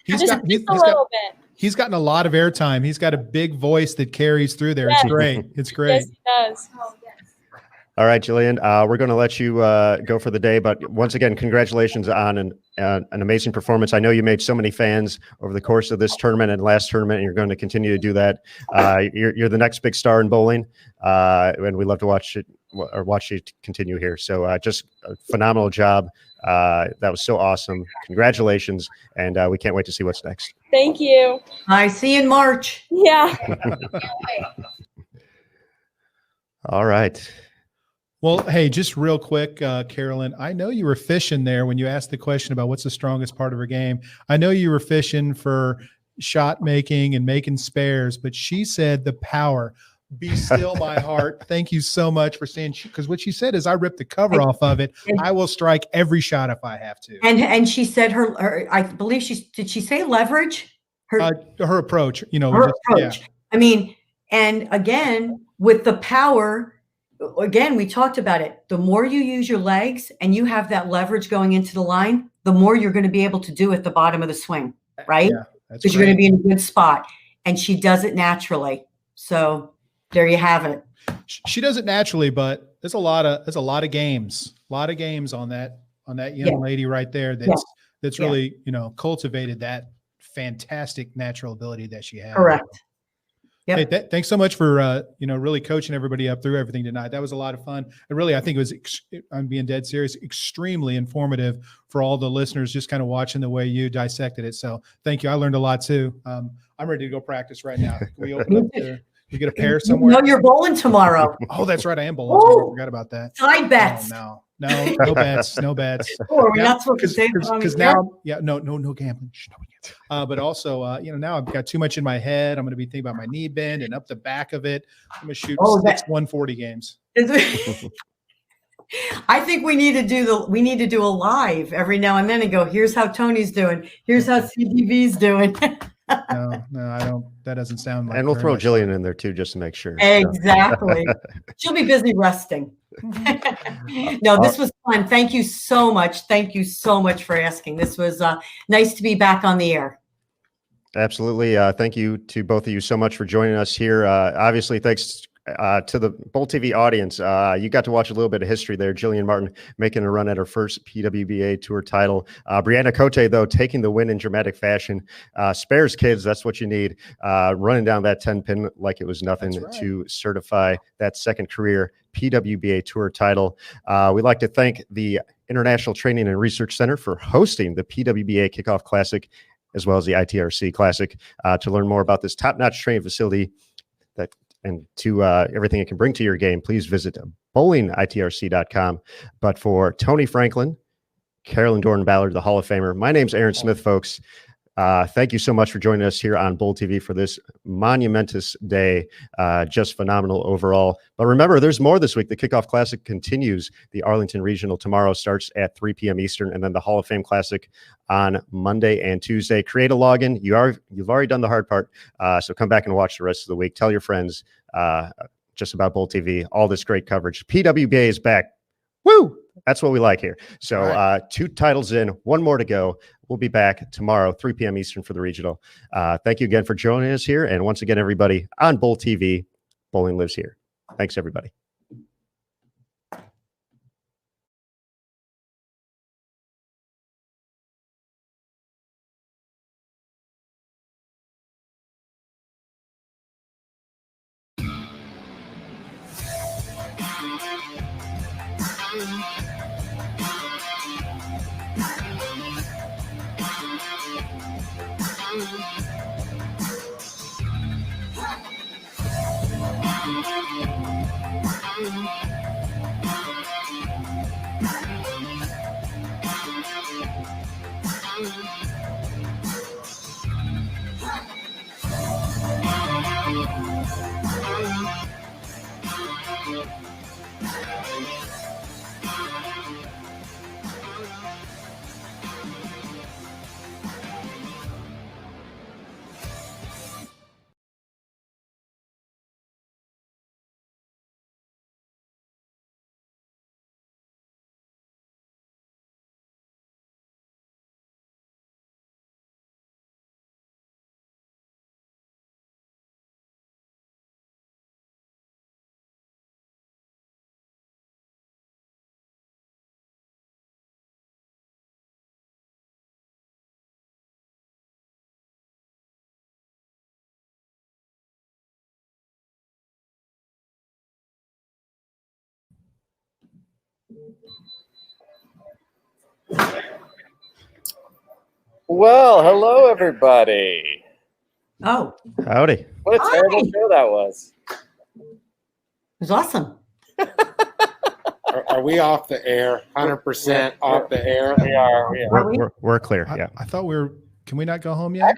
He's got a little bit. He's gotten a lot of airtime. He's got a big voice that carries through there. It's great. It's great. Yes, he does. All right, Jillian, we're going to let you go for the day, but once again, congratulations on an amazing performance. I know you made so many fans over the course of this tournament and last tournament, and you're going to continue to do that. You're the next big star in bowling, and we love to watch you continue here. So just a phenomenal job. That was so awesome. Congratulations, and we can't wait to see what's next. Thank you. I see you in March. Yeah. All right. Well, hey, just real quick, Carolyn, I know you were fishing there when you asked the question about what's the strongest part of her game. I know you were fishing for shot making and making spares, but she said the power. Be still, my heart. Thank you so much for saying, because what she said is I ripped the cover off of it. I will strike every shot if I have to. And she said her I believe did she say leverage? Her approach, her approach. Yeah. I mean, and again, with the power, again, we talked about it. The more you use your legs and you have that leverage going into the line, the more you're going to be able to do at the bottom of the swing, right? Yeah, that's because you're going to be in a good spot. And she does it naturally. So there you have it. She does it naturally, but there's a lot of games on that young lady right there that's really, cultivated that fantastic natural ability that she has. Correct. Yep. Hey, thanks so much for really coaching everybody up through everything tonight. That was a lot of fun. And really, I think it was, I'm being dead serious, extremely informative for all the listeners, just kind of watching the way you dissected it. So thank you. I learned a lot too. I'm ready to go practice right now. Can we open up there? You get a pair somewhere? No, you're bowling tomorrow. Oh, that's right. I am bowling tomorrow. I forgot about that. Side bets. Oh, no bets. No bets. Oh, are we not supposed to say because now, no gambling. But also, now I've got too much in my head. I'm going to be thinking about my knee bend and up the back of it. I'm going to shoot 6 140 games. I think we need to do a live every now and then and go, here's how Tony's doing. Here's how CDV's doing. No, I don't. That doesn't sound like. And we'll throw Jillian in there too, just to make sure. Exactly. She'll be busy resting. No, this was fun. Thank you so much. Thank you so much for asking. This was nice to be back on the air. Absolutely. Thank you to both of you so much for joining us here. Obviously, thanks to the Bowl TV audience. You got to watch a little bit of history there. Jillian Martin making a run at her first PWBA tour title. Brianna Cote, though, taking the win in dramatic fashion. Spares kids, that's what you need. Running down that 10-pin like it was nothing to certify that second career PWBA tour title. We'd like to thank the International Training and Research Center for hosting the PWBA Kickoff Classic, as well as the ITRC Classic. To learn more about this top-notch training facility and to everything it can bring to your game, please visit bowlingitrc.com. But for Tony Franklin, Carolyn Gordon-Ballard, the Hall of Famer, my name's Aaron Smith, folks. Thank you so much for joining us here on Bowl TV for this monumentous day. Just phenomenal overall. But remember, there's more this week. The Kickoff Classic continues. The Arlington Regional tomorrow starts at 3 p.m. Eastern, and then the Hall of Fame Classic on Monday and Tuesday. Create a login. You've already done the hard part, so come back and watch the rest of the week. Tell your friends just about Bowl TV, all this great coverage. PWBA is back. Woo! That's what we like here. So 2 titles in, 1 more to go. We'll be back tomorrow, 3 p.m. Eastern for the regional. Thank you again for joining us here. And once again, everybody on Bowl TV, bowling lives here. Thanks, everybody. Well, hello, everybody. Oh. Howdy. What a terrible show that was. It was awesome. Are we off the air? 100% off the air? We are. We're clear. Yeah. I thought we were. Can we not go home yet?